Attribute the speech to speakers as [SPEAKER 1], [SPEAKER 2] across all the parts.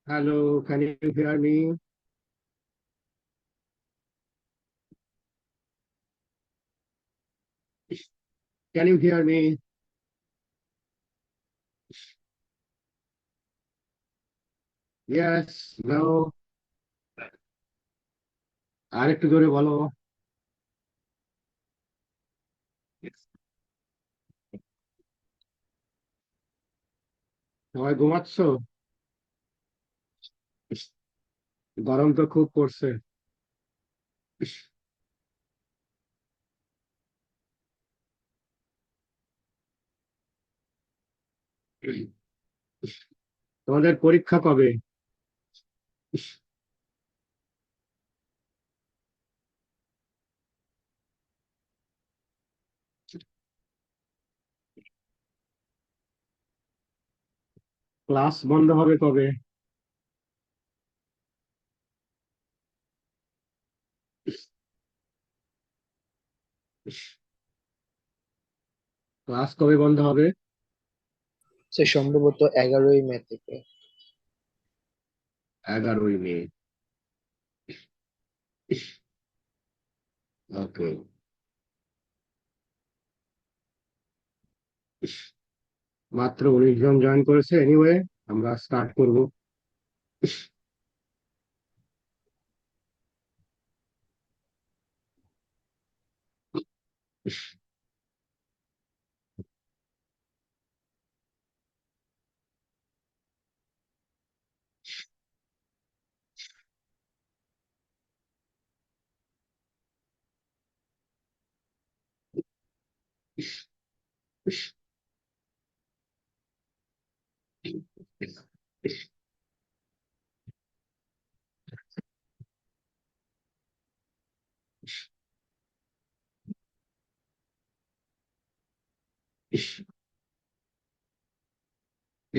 [SPEAKER 1] Hello, can you hear me? Can you hear me? Yes, no, আরেকটু জোরে বলো। সবাই ঘুমাচ্ছো? গরম তো খুব পড়ছে। তোমাদের পরীক্ষা কবে? ক্লাস বন্ধ হবে কবে? ক্লাস কবে বন্ধ হবে?
[SPEAKER 2] সে সম্ভবত 11ই মে থেকে।
[SPEAKER 1] 11ই মে। ওকে। মাত্র 19 জন জয়েন করেছে। এনিওয়ে, আমরা স্টার্ট করব।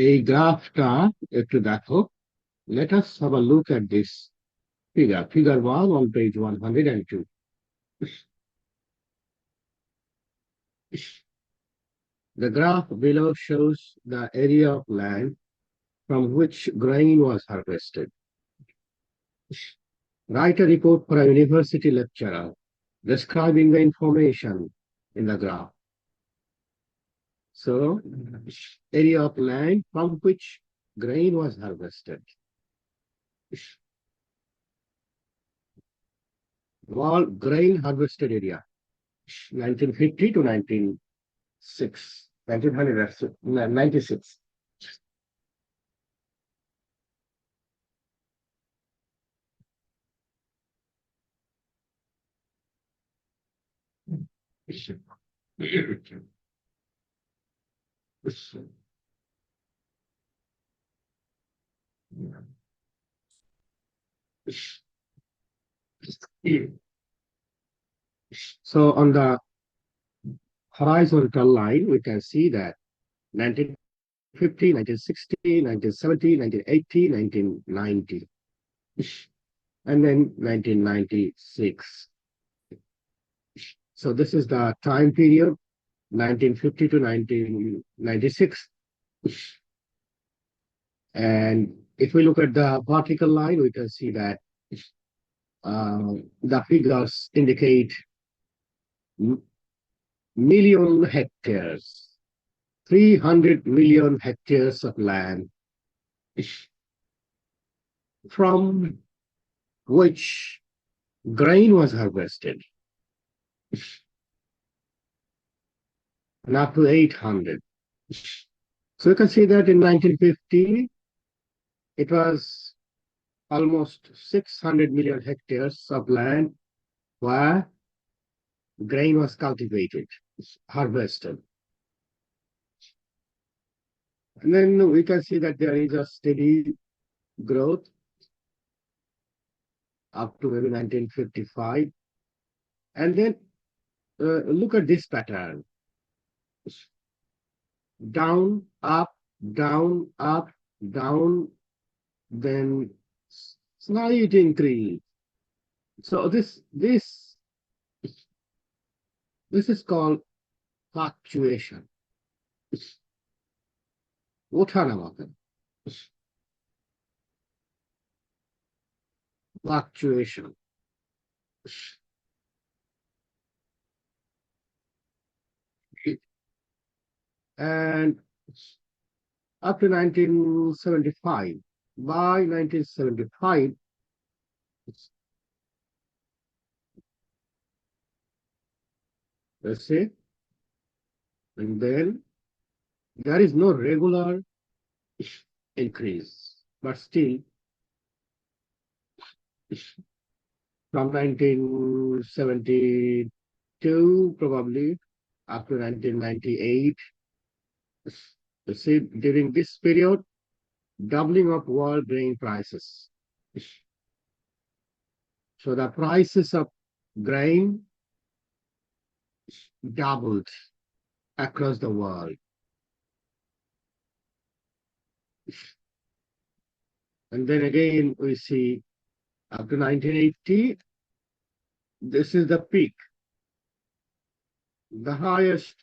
[SPEAKER 1] এই গ্রাফটা একটু দেখো। Let us have a look at this figure 1 on page 102. The graph below shows the area of land from which grain was harvested. Write a report for a university lecturer describing the information in the graph. So, area of land from which grain was harvested. All grain harvested area, 1950 to 1906, 1996. So on the horizontal line, we can see that 1950, 1960, 1970, 1980, 1990, and then 1996. So this is the time period, 1950 to 1996. And if we look at the vertical line, we can see that the figures indicate million hectares, 300 million hectares of land from which grain was harvested, and up to 800. So you can see that in 1950, it was almost 600 million hectares of land where grain was cultivated, harvested. And then we can see that there is a steady growth up to maybe 1955. And then look at this pattern. Down, up, down, up, down, then slight increase. So this is called fluctuation. ওঠানামা। fluctuation. And up to 1975, by 1975, let's say, and then there is no regular increase, but still from 1972 probably up to 1998, you see during this period, doubling of world grain prices. So the prices of grain doubled across the world. And then again, we see up to 1980, this is the peak, the highest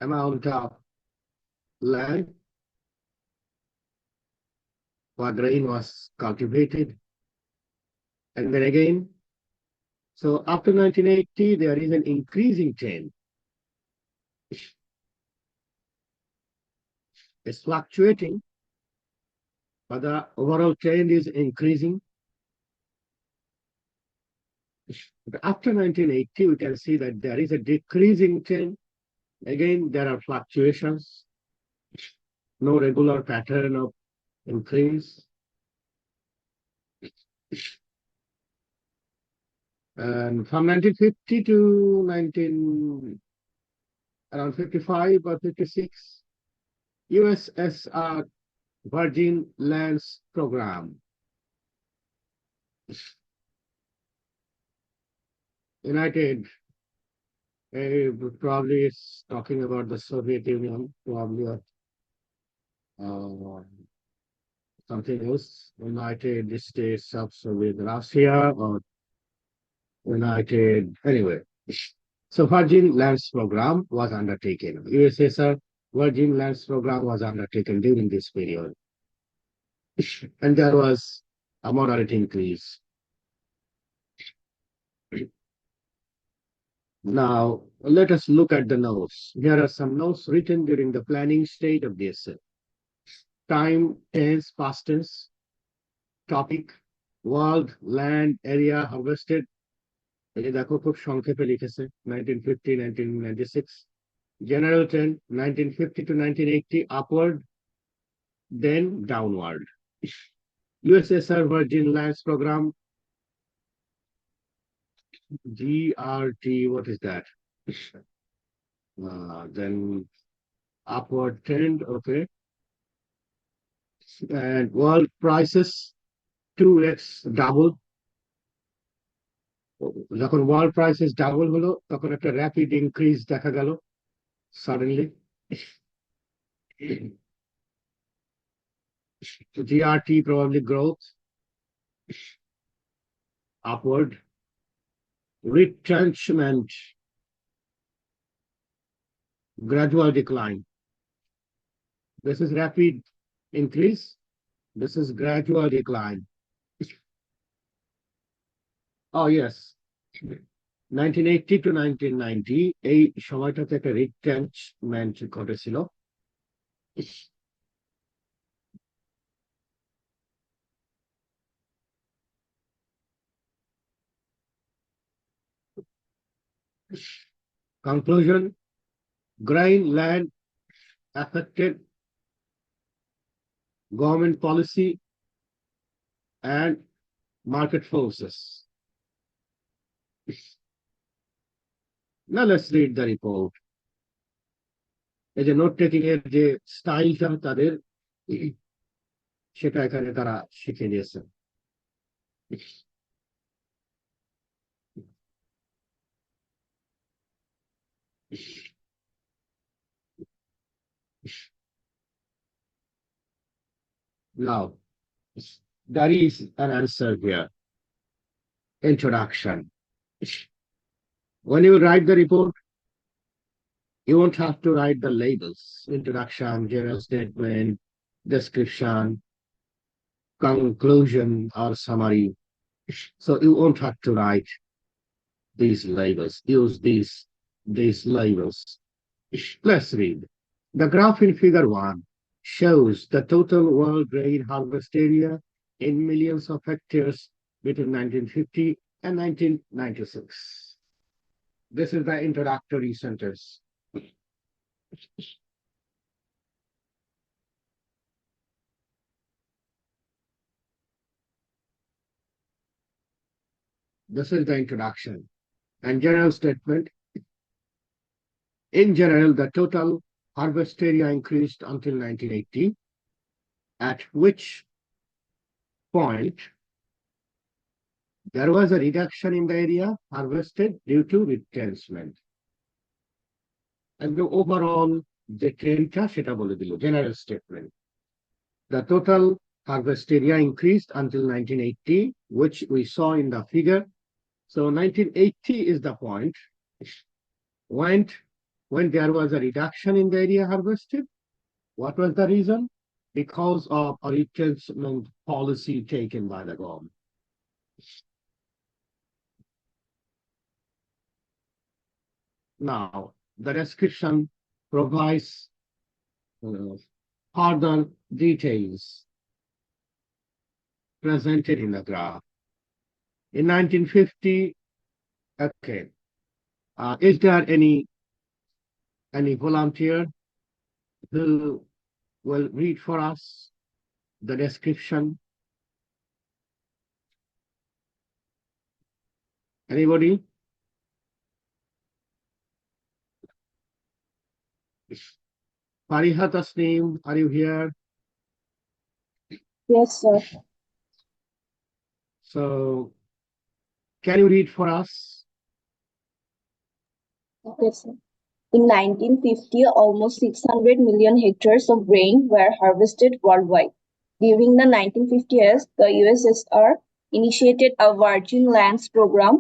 [SPEAKER 1] amount of land where grain was cultivated. And then again, so after 1980, there is an increasing trend. It's fluctuating, but the overall trend is increasing. But after 1980, we can see that there is a decreasing trend. Again, there are fluctuations, no regular pattern of increase. And from 1950 to around 55 or 56, USSR Virgin Lands Program. United, probably it's talking about the Soviet Union, probably something else, United States of Soviet Russia or United, anyway. So Virgin Lands Program was undertaken. USSR Virgin Lands Program was undertaken during this period. And there was a moderate increase. Now, let us look at the notes. Here are some notes written during the planning stage of this. Time, tense, past tense, topic, world, land, area harvested. এই যে দেখো খুব সংক্ষেপে লিখেছে 1950, 1996. General trend 1950 to 1980 upward, then downward. USSR Virgin Lands Program, GRT, what is that? Then upward trend, okay. And world prices 2x double. যখন world prices double হলো তখন একটা র্যাপিড ইনক্রিজ দেখা গেল suddenly. GRT probably growth upward, retrenchment, gradual decline. This is rapid increase, this is gradual decline. Oh yes, 1980 to 1990 এই সময়টাতে একটা রিট্রেঞ্চমেন্ট ঘটেছিল। Conclusion, grain land affected government policy and market forces. Now let's read the report. এই যে note taking এর যে স্টাইলটা তাদের সেটা এখানে তারা শিখে নিয়েছে। Now, there is an answer here. Introduction. When you write the report, you won't have to write the labels, introduction, general statement, description, conclusion, or summary. So you won't have to write these labels, use these labels. Let's read. The graph in figure 1 shows the total world grain harvest area in millions of hectares between 1950 and 1996. This is the introductory sentence. This is the introduction and general statement. In general, the total harvest area increased until 1980, at which point there was a reduction in the area harvested due to retrenchment. And the overall যে ট্রেন্ডটা সেটা বলে দিল, general statement. The total harvest area increased until 1980, which we saw in the figure. So 1980 is the point when there was a reduction in the area harvested. What was the reason? Because of a retrenchment policy taken by the government. Now, the description provides further details presented in the graph. In 1950, okay, is there any volunteer who will read for us the description? Anybody? Fariha Tasneem, are you here?
[SPEAKER 3] Yes, sir.
[SPEAKER 1] So, can you read for us?
[SPEAKER 3] Okay, sir. In 1950, almost 600 million hectares of grain were harvested worldwide. During the 1950s, the USSR initiated a Virgin Lands program,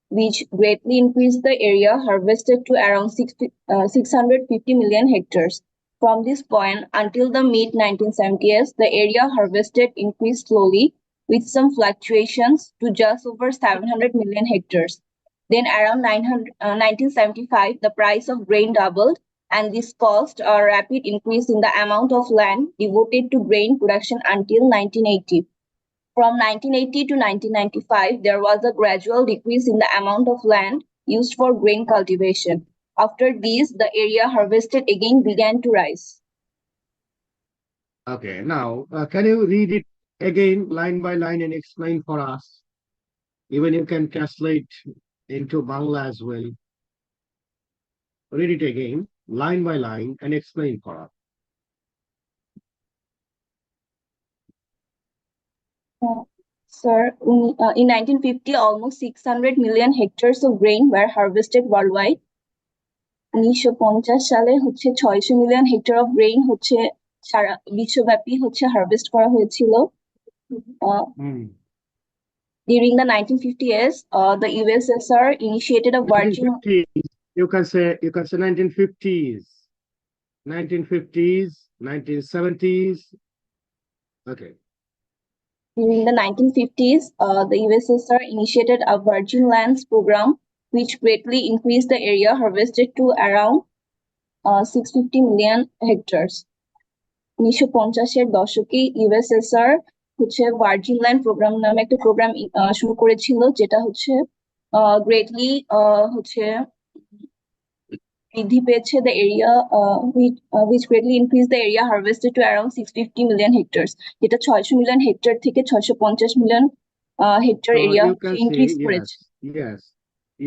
[SPEAKER 3] which greatly increased the area harvested to around 650 million hectares. From this point until the mid-1970s, the area harvested increased slowly, with some fluctuations to just over 700 million hectares. Then around 1975, the price of grain doubled, and this caused a rapid increase in the amount of land devoted to grain production until 1980. From 1980 to 1995, there was a gradual decrease in the amount of land used for grain cultivation. After this, the area harvested again began to rise.
[SPEAKER 1] Okay, now, can you read it again, line by line, and explain for us? Even you can translate into Bangla as well. Read it again, line by line, and explain for us.
[SPEAKER 3] Sir, in 1950, almost 600 million hectares of grain were harvested worldwide. 1950 সালে হচ্ছে 600 million hectare of grain হচ্ছে সারা বিশ্বব্যাপী হচ্ছে harvest করা হয়েছিল। During the 1950s, the USSR initiated a Virgin.
[SPEAKER 1] You can say 1950s, 1970s. Okay.
[SPEAKER 3] During the 1950s, the USSR initiated a Virgin Lands program, which greatly increased the area harvested to around 650 million hectares. 1950-এর দশকে USSR হচ্ছে virgin land programme নামে একটা programme শুরু করেছিল, যেটা হচ্ছে greatly হচ্ছে বৃদ্ধি পেয়েছে the area which greatly increased the area harvested to around 650 million hectares, যেটা 600 মিলিয়ন হেক্টর থেকে 650 মিলিয়ন হেক্টর এরিয়া ইনক্রিজ করেছে।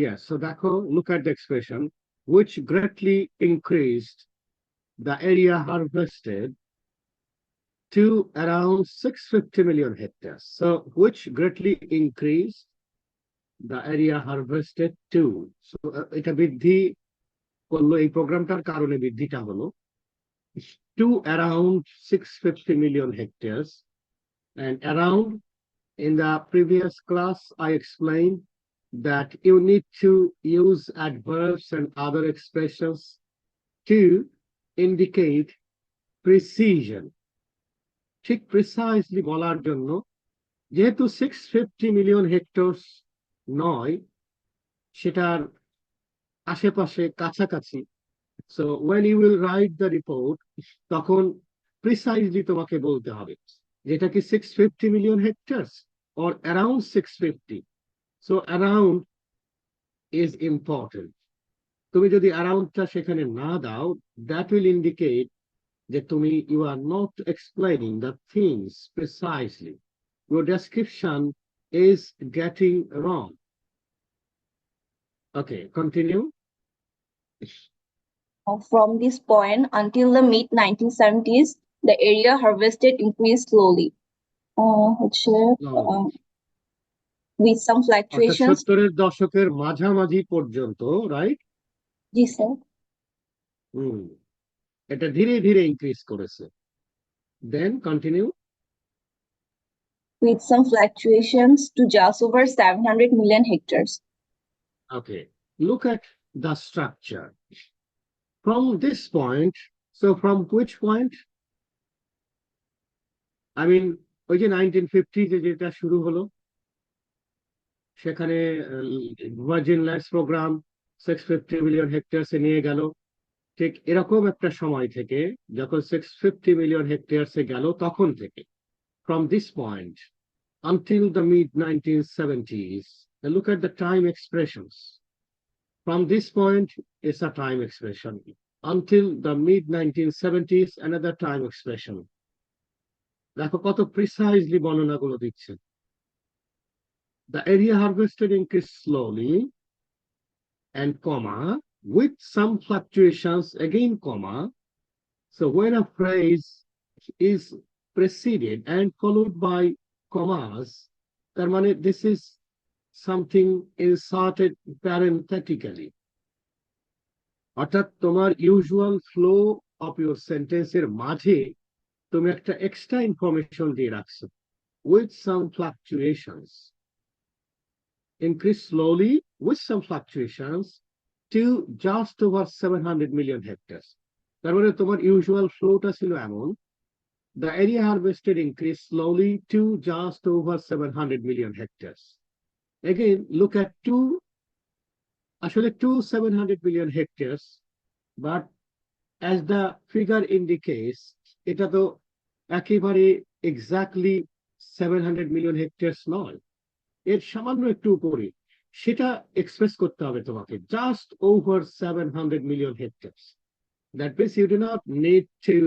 [SPEAKER 1] Yes, so দেখো, look at the expression, which greatly increased the area harvested to around 650 million hectares. So, which greatly increased the area harvested to. So, এটা বৃদ্ধি করলো, এই প্রোগ্রামটার কারণে বৃদ্ধিটা হলো to around 650 million hectares. And around, in the previous class, I explained that you need to use adverbs and other expressions to indicate precision. ঠিক precisely বলার জন্য, যেহেতু 650 মিলিয়ন হেক্টরস নয়, সেটার আশেপাশে কাছাকাছি, so when you will write the report, তখন precisely তোমাকে বলতে হবে যেটা কি 650 million hectares or around 650. So around is important. তুমি যদি অ্যারাউন্ডটা সেখানে না দাও, that will indicate যে তুমি you are not explaining the things precisely. Your description is getting wrong. Okay, continue.
[SPEAKER 3] From this point until the mid 1970s, the area harvested increased slowly, with some
[SPEAKER 1] অর্থাৎ
[SPEAKER 3] fluctuations.
[SPEAKER 1] 70-এর দশকের মাঝামাঝি পর্যন্ত, right?
[SPEAKER 3] জি sir.
[SPEAKER 1] এটা ধীরে ধীরে increase করেছে। Then continue.
[SPEAKER 3] With some fluctuations to just over 700 million hectares.
[SPEAKER 1] Okay, look at the structure. From this point, so from which point? I mean, ওই যে 1950 যেটা শুরু হলো, সেখানে ভার্জিন ল্যান্ডস প্রোগ্রাম 650 মিলিয়ন হেক্টরসে নিয়ে গেল। ঠিক এরকম একটা সময় থেকে, যখন 650 মিলিয়ন হেক্টরসে গেল, তখন থেকে, from this point until the mid 1970s, look at the time expressions. From this point is a time expression. Until the mid 1970s, another time expression. দেখো কত প্রিসাইজলি বর্ণনাগুলো দিচ্ছে। The area harvested increased slowly and comma with some fluctuations again comma. So when a phrase is preceded and followed by commas, তার মানে this is something inserted parenthetically. অর্থাৎ তোমার usual flow of your সেন্টেন্সের মাঝে তুমি একটা extra information দিয়ে রাখছো, with some fluctuations. Increase slowly with some fluctuations to just over 700 million hectares. তার মানে তোমার ইউজুয়াল ফ্লোটা ছিল এমন, the area harvested increased slowly to just over 700 million hectares. Again, look at two 700 million hectares, but as the figure indicates, এটা তো একেবারে exactly 700 million hectares নয়, এর সামান্য একটু উপরে, সেটা এক্সপ্রেস করতে হবে তোমাকে, just over 700 million hectares. That means you do not need to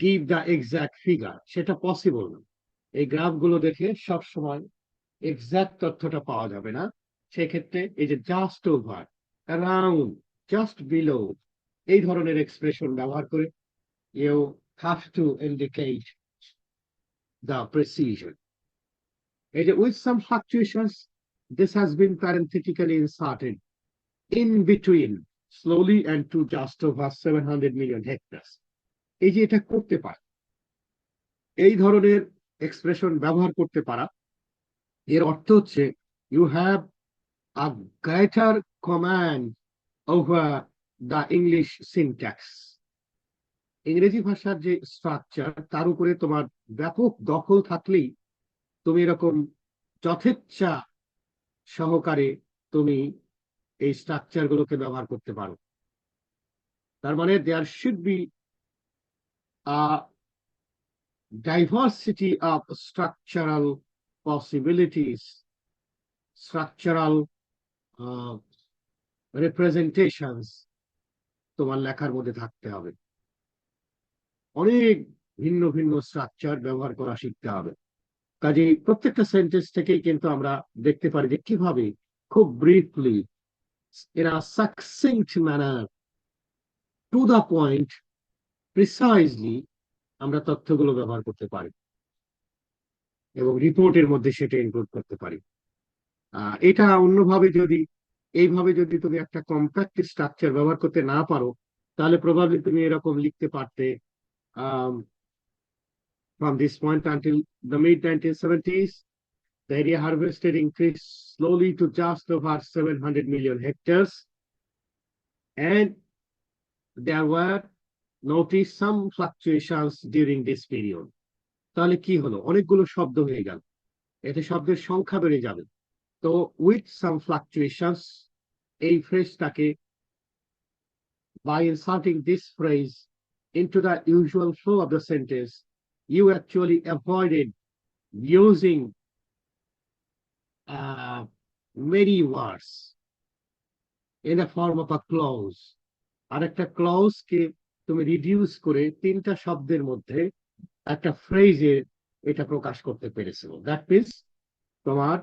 [SPEAKER 1] give the exact figure. সেটা পসিবল না। এই গ্রাফগুলো দেখে সবসময় এক্সাক্ট তথ্যটা পাওয়া যাবে না। সেক্ষেত্রে এই যে just over, around, just below, এই ধরনের এক্সপ্রেশন ব্যবহার করে you have to indicate the precision. এই যে with some fluctuations, this has been parenthetically inserted in between slowly and to just over 700 million hectares. এই যে এটা করতে পারে, এই ধরনের এক্সপ্রেশন ব্যবহার করতে পারা, এর অর্থ হচ্ছে you have a greater command over the English syntax. ইংরেজি ভাষার যে স্ট্রাকচার, তার উপরে তোমার ব্যাপক দখল থাকলেই তুমি এরকম যথেচ্ছা সহকারে তুমি এই স্ট্রাকচার গুলোকে ব্যবহার করতে পারো। তার মানে there should be a diversity of structural possibilities, structural representations তোমার লেখার মধ্যে থাকতে হবে। অনেক ভিন্ন ভিন্ন স্ট্রাকচার ব্যবহার করা শিখতে হবে। কাজেই প্রত্যেকটা সেন্টেন্স থেকেই কিন্তু আমরা দেখতে পারি যে কিভাবে খুব briefly, in a succinct manner, to the point, precisely আমরা তথ্যগুলো ব্যবহার করতে পারি এবং রিপোর্টের মধ্যে সেটা ইনক্লুড করতে পারি। এটা অন্যভাবে যদি, এইভাবে যদি তুমি একটা কম্প্যাক্ট স্ট্রাকচার ব্যবহার করতে না পারো, তাহলে প্রবাবলি তুমি এরকম লিখতে পারতে, from this point until the mid 1970s, the area harvested increased slowly to just over 700 million hectares, and there were notice some fluctuations during this period. তাহলে কি হলো, অনেকগুলো শব্দ হয়ে গেল, এতে শব্দের সংখ্যা বেড়ে যাবে। তো with some fluctuations, এই ফ্রেজটাকে by inserting this phrase into the usual flow of the sentence, you actually avoided using many words in the form of a clause. আর একটা ক্লজ কে তুমি রিডিউস করে তিনটা শব্দের মধ্যে একটা ফ্রেজে এটা প্রকাশ করতে পেরেছিল। দ্যাট মিনস তোমার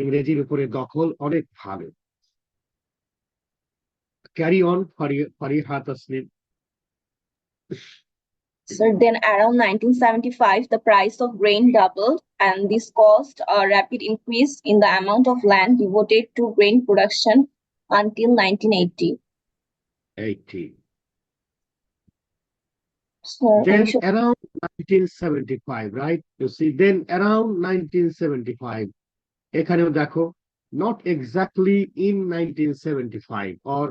[SPEAKER 1] ইংরেজির উপরে দখল অনেক ভালো। Carry on Fariha Tasnim.
[SPEAKER 3] So then around 1975, the price of grain doubled, and this caused a rapid increase in the amount of land devoted to grain production until 1980.
[SPEAKER 1] 80.
[SPEAKER 3] So
[SPEAKER 1] Then
[SPEAKER 3] উনিশশো
[SPEAKER 1] around 1975, right? You see, then around 1975, এখানেও দেখো, not exactly in 1975 or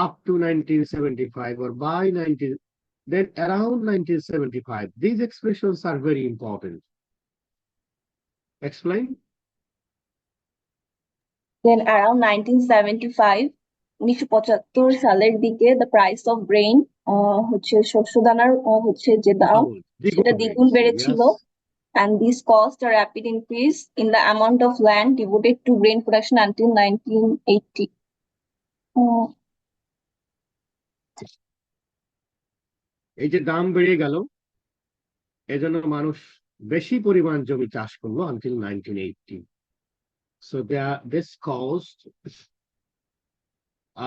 [SPEAKER 1] up to 1975 or by 19, then around 1975. These expressions are very important. Explain.
[SPEAKER 3] Then around 1975, 1975 সালের দিকে the price of grain হচ্ছে শস্য দানার হচ্ছে যে দাম সেটা দ্বিগুণ বেড়েছিল, and this caused a rapid increase in the amount of land devoted to grain production until 1980.
[SPEAKER 1] এই যে দাম বেড়ে গেল, এজন্য মানুষ বেশি পরিমাণ জমি চাষ করলো until 1980. So this caused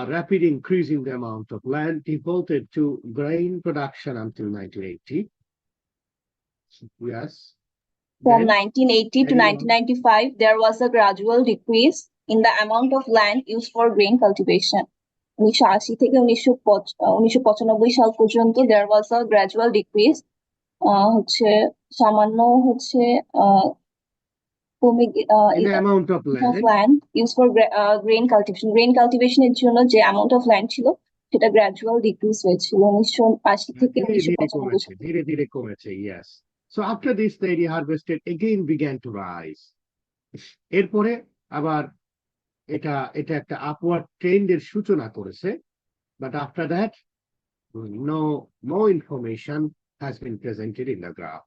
[SPEAKER 1] a rapid increase in the amount of land devoted to grain production until 1980. Yes.
[SPEAKER 3] From
[SPEAKER 1] Then
[SPEAKER 3] 1980 to 1995, there was a gradual decrease in the amount of land used for grain cultivation. 1980 থেকে 1995 সাল পর্যন্ত there was a gradual decrease, হচ্ছে সামান্য হচ্ছে কমে
[SPEAKER 1] in the amount of
[SPEAKER 3] land used for grain cultivation. Grain cultivation এর জন্য যে amount of land ছিল সেটা gradual decrease হয়েছিল 1980 থেকে 1995 সাল।
[SPEAKER 1] ধীরে ধীরে কমেছে, yes. So after this, the area harvested again began to rise. এরপরে আবার এটা একটা আপওয়ার্ড ট্রেন্ডের সূচনা করেছে, but after that no more information has been presented in the graph.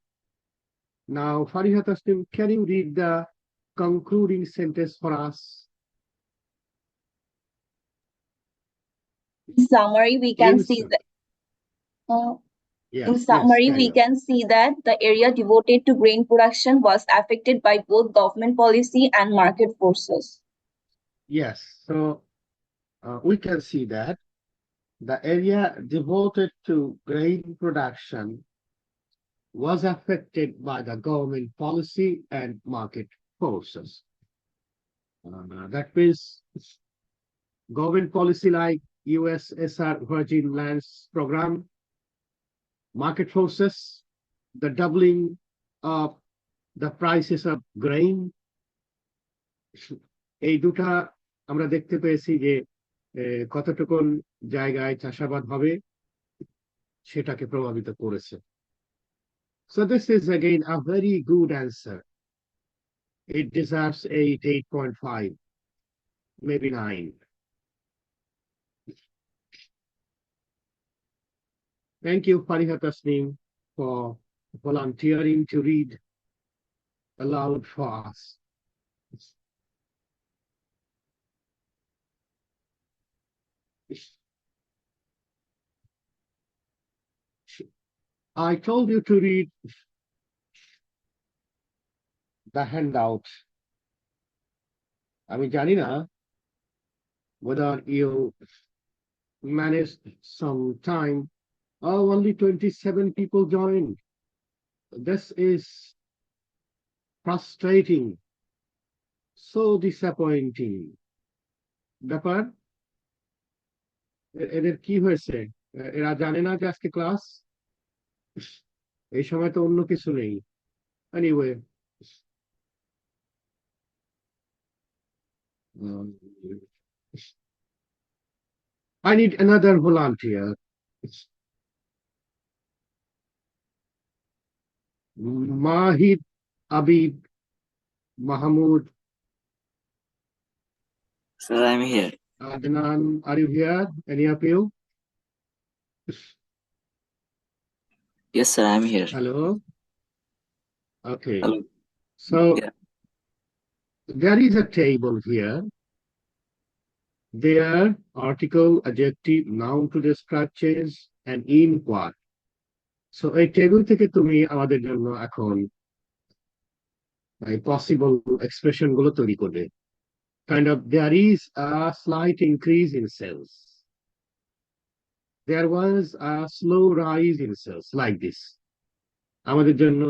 [SPEAKER 1] Now Fariha Tasnim, can you read the concluding sentence for us?
[SPEAKER 3] In summary, we can see that in summary, we can see that the area devoted to grain production was affected by both government policy and market forces.
[SPEAKER 1] Yes, so we can see that the area devoted to grain production was affected by the government policy and market forces. That means government policy like USSR Virgin Lands Program, market forces, the doubling of the prices of grain. এই দুটা আমরা দেখতে পেয়েছি যে কতটুকুন জায়গায় চাষাবাদ হবে সেটাকে প্রভাবিত করেছে। So this is again a very good answer. It deserves 8, 8.5, maybe 9. Thank you, Fariha Tasnim, for volunteering to read aloud for us. I told you to read the handout. আমি জানি না whether you managed some time. Oh, only 27 people joined. This is frustrating, so disappointing. ব্যাপার এদের কি হয়েছে, এরা জানে না যে আজকে ক্লাস, এই সময় তো অন্য কিছু নেই। Anyway, I need another volunteer. Mahid, Abid, Mahmoud,
[SPEAKER 4] Sir, I'm here.
[SPEAKER 1] Adnan, are you here? Any of you?
[SPEAKER 4] Yes, sir, I'm here.
[SPEAKER 1] Hello? Okay.
[SPEAKER 4] Hello.
[SPEAKER 1] So
[SPEAKER 4] Yeah.
[SPEAKER 1] there is a table here. There, article, adjective, noun to describe change, and in what. So এই table থেকে তুমি আমাদের জন্য এখন possible expression গুলো তৈরি করবে। Kind of, there is a slight increase in sales. There was a slow rise in sales, like this. আমাদের জন্য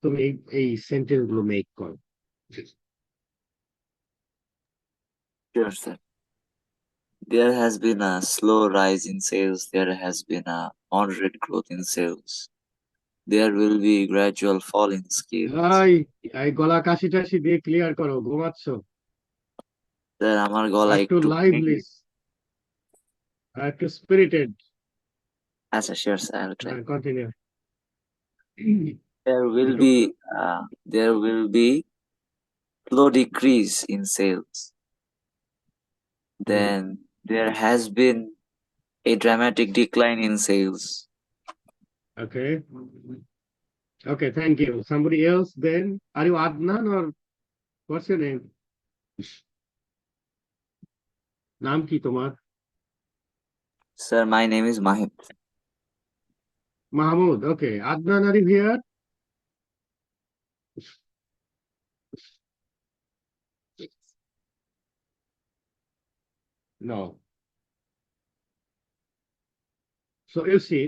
[SPEAKER 1] তুমি এই সেন্টেন্স গুলো মেক করো।
[SPEAKER 4] Sure, sir. There has been a slow rise in sales. There has been a moderate growth in sales. There will be gradual fall in scales.
[SPEAKER 1] এই গলা কাশি টাশি দিয়ে clear করো, ঘুমাচ্ছ।
[SPEAKER 4] Sir, আমার গলা
[SPEAKER 1] একটু
[SPEAKER 4] একটু
[SPEAKER 1] লাইভলি, একটু স্পিরিটেড।
[SPEAKER 4] আচ্ছা, sure, sir, I'll try.
[SPEAKER 1] Continue.
[SPEAKER 4] There will be slow decrease in sales. Then there has been a dramatic decline in sales.
[SPEAKER 1] Okay. Okay, thank you. Somebody else then? Are you Adnan or what's your name? নাম কি তোমার?
[SPEAKER 4] Sir, my name is Mahid.
[SPEAKER 1] Mahmoud. Okay. Adnan, are you here? No. So you see,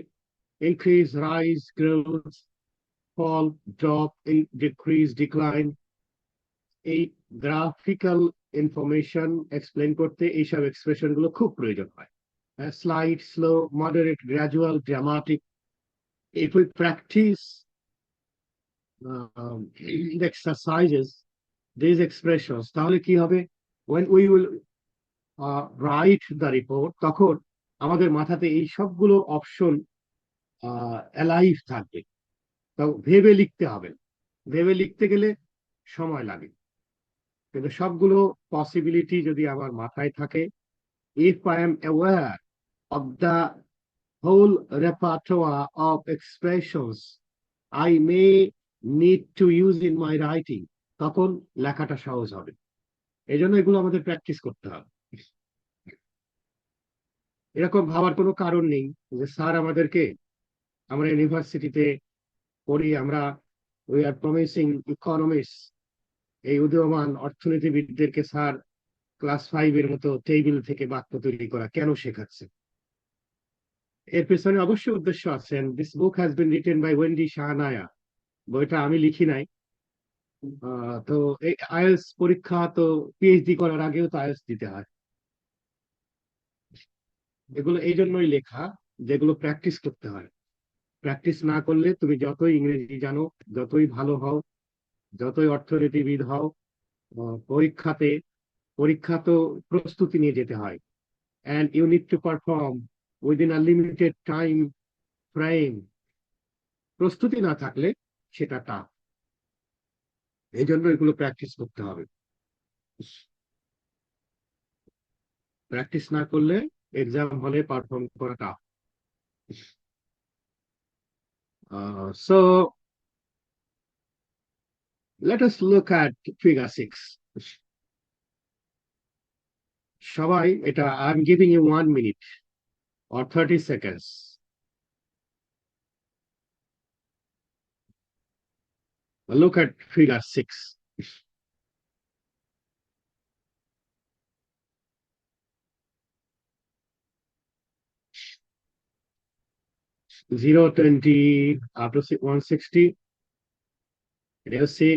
[SPEAKER 1] increase, rise, growth, fall, drop, decrease, decline. এই graphical information explain করতে এইসব expression গুলো খুব প্রয়োজন হয়। Slight, slow, moderate, gradual, dramatic. If we practice the exercises, these expressions, তাহলে কি হবে? When we will write the report, তখন আমাদের মাথাতে এই সবগুলো অপশন অ্যালাইভ থাকবে। তো ভেবে লিখতে হবে। ভেবে লিখতে গেলে সময় লাগে, কিন্তু সবগুলো পসিবিলিটি যদি আমার মাথায় থাকে, if I am aware of the whole repertoire of expressions I may need to use in my writing, তখন লেখাটা সহজ হবে। এই জন্য এগুলো আমাদের প্র্যাকটিস করতে হবে। এরকম ভাবার কোনো কারণ নেই যে স্যার আমাদেরকে, আমরা ইউনিভার্সিটিতে পড়ি, আমরা উই আর প্রমিসিং ইকোনমিক্স, এই উদীয়মান অর্থনীতিবিদদেরকে স্যার ক্লাস 5 এর মতো টেবিল থেকে বাক্য তৈরি করা কেন শেখাচ্ছে? এর পেছনে অবশ্যই উদ্দেশ্য আছে। This book has been written by Wendy Shahnaya. বইটা আমি লিখি নাই। তো এই আইএলটিএস পরীক্ষা তো পিএইচডি করার আগেও তো আইএলটিএস দিতে হয়। এগুলো এই জন্যই লেখা, যেগুলো প্র্যাকটিস করতে হয়। প্র্যাকটিস না করলে তুমি যতই ইংরেজি জানো, যতই ভালো হও, যতই অর্থনীতিবিদ হও, পরীক্ষা তো প্রস্তুতি নিয়ে যেতে হয়। and you need to perform within a limited time frame. প্রস্তুতি না থাকলে সেটা টাফ। এই জন্য এগুলো প্র্যাকটিস করতে হবে। প্র্যাকটিস না করলে এক্সাম হলে পারফর্ম করা tough. So let us look at figure 6. সবাই এটা, I'm giving you 1 minute or 30 seconds. Look at figure 6. 0-20 up to 160. এটাও সি,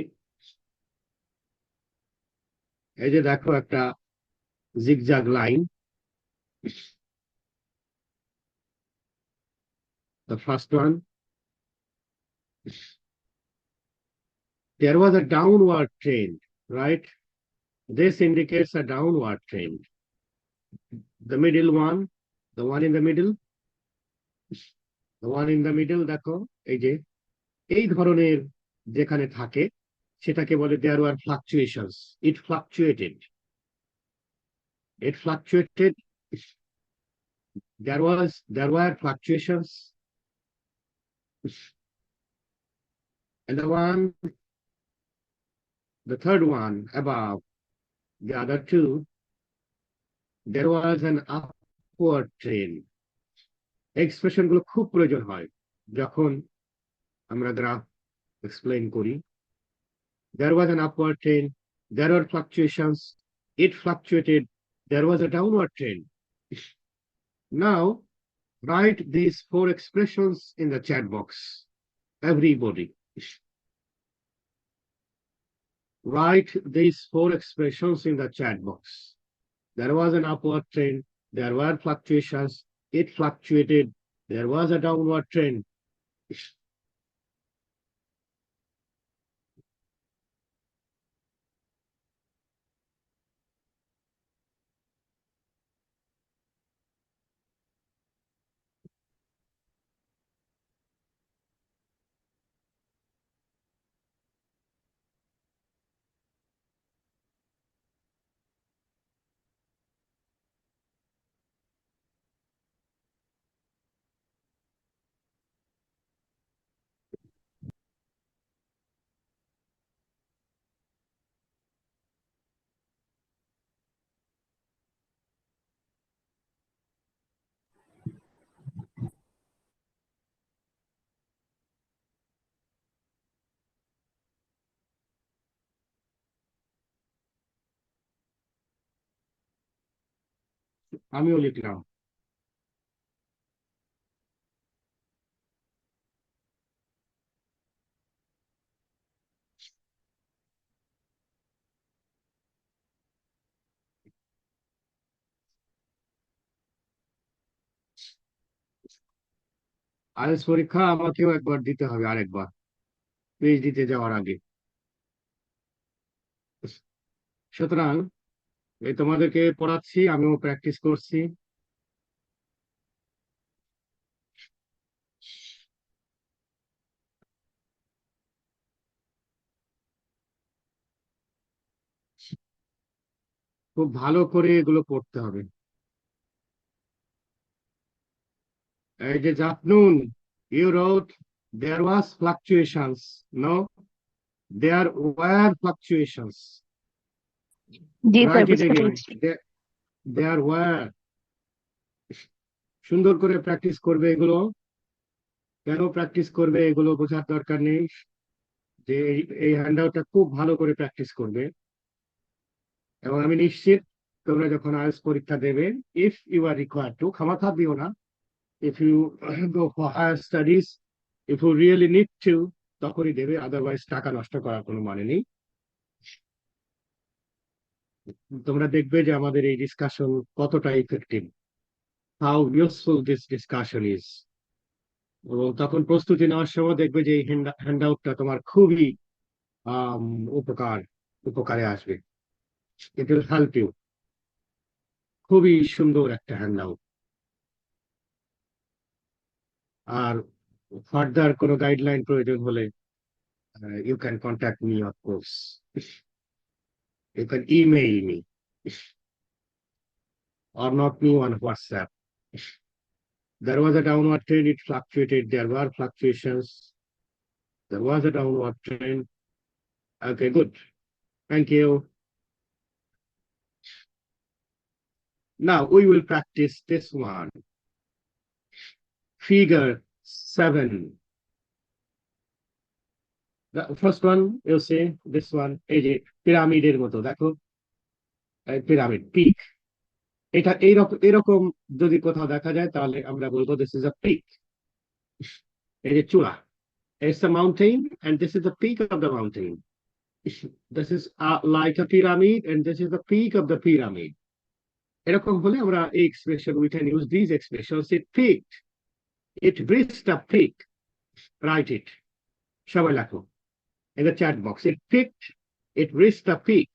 [SPEAKER 1] এই যে দেখো একটা zigzag line. The first one, there was a downward trend, right? This indicates a downward trend. The middle one, the one in the middle, দেখো এই যে এই ধরনের যেখানে থাকে সেটাকে বলে there were fluctuations. It fluctuated. It fluctuated. There were fluctuations. And the third one above the other two, there was an upward trend. Expression গুলো খুব প্রয়োজন হয় যখন আমরা গ্রাফ এক্সপ্লেইন করি। There was an upward trend, there were fluctuations, it fluctuated, there was a downward trend. Now write these four expressions in the chat box, everybody. Write these four expressions in the chat box. There was an upward trend, there were fluctuations, it fluctuated, there was a downward trend. আমিও লিখলাম। IELTS পরীক্ষা আমাকেও একবার দিতে হবে, আরেকবার পিএইচডিতে যাওয়ার আগে। সুতরাং এই তোমাদেরকে পড়াচ্ছি, আমিও প্র্যাকটিস করছি। খুব ভালো করে এগুলো পড়তে হবে। এই যে জাফনুন, you wrote there was fluctuations. No, there were fluctuations.
[SPEAKER 5] G sir,
[SPEAKER 1] Write it
[SPEAKER 5] বুঝতে
[SPEAKER 1] again.
[SPEAKER 5] পেরেছি।
[SPEAKER 1] There were. সুন্দর করে প্র্যাকটিস করবে এগুলো। কেন প্র্যাকটিস করবে এগুলো বোঝার দরকার নেই, যে এই হ্যান্ডআউটটা খুব ভালো করে প্র্যাকটিস করবে। এবং আমি নিশ্চিত তোমরা যখন আইএলটিএস পরীক্ষা দেবে, if you are required to, খামাখা দিও না, if you go for higher studies, if you really need to, তখনই দেবে, আদারওয়াইজ টাকা নষ্ট করার কোনো মানে নেই। তোমরা দেখবে যে আমাদের এই ডিসকাশন কতটা effective, how useful this discussion is. এবং তখন প্রস্তুতি নেওয়ার সময় দেখবে যে এই হ্যান্ডআউটটা তোমার খুবই উপকারে আসবে। It will help you. খুবই সুন্দর একটা হ্যান্ডআউট। আর ফার্দার কোনো গাইডলাইন প্রয়োজন হলে you can contact me, of course. You can email me or not me on WhatsApp. There was a downward trend, it fluctuated, there were fluctuations, there was a downward trend. Okay, good. Thank you. Now we will practice this one. Figure 7. The first one, you see, this one, এই যে পিরামিডের মতো, দেখো pyramid, pick. এটা এরকম যদি কোথাও দেখা যায় তাহলে আমরা বলবো দিস ইজ আ পিক। এই যে চূড়া, it's a mountain and this is the peak of the mountain. This is like a pyramid and this is the peak of the pyramid. এরকম হলে আমরা এই expression, we can use these expressions. It peaked, it reached a peak. Write it. সবাই লেখো in the chat box. It peaked, it reached a peak.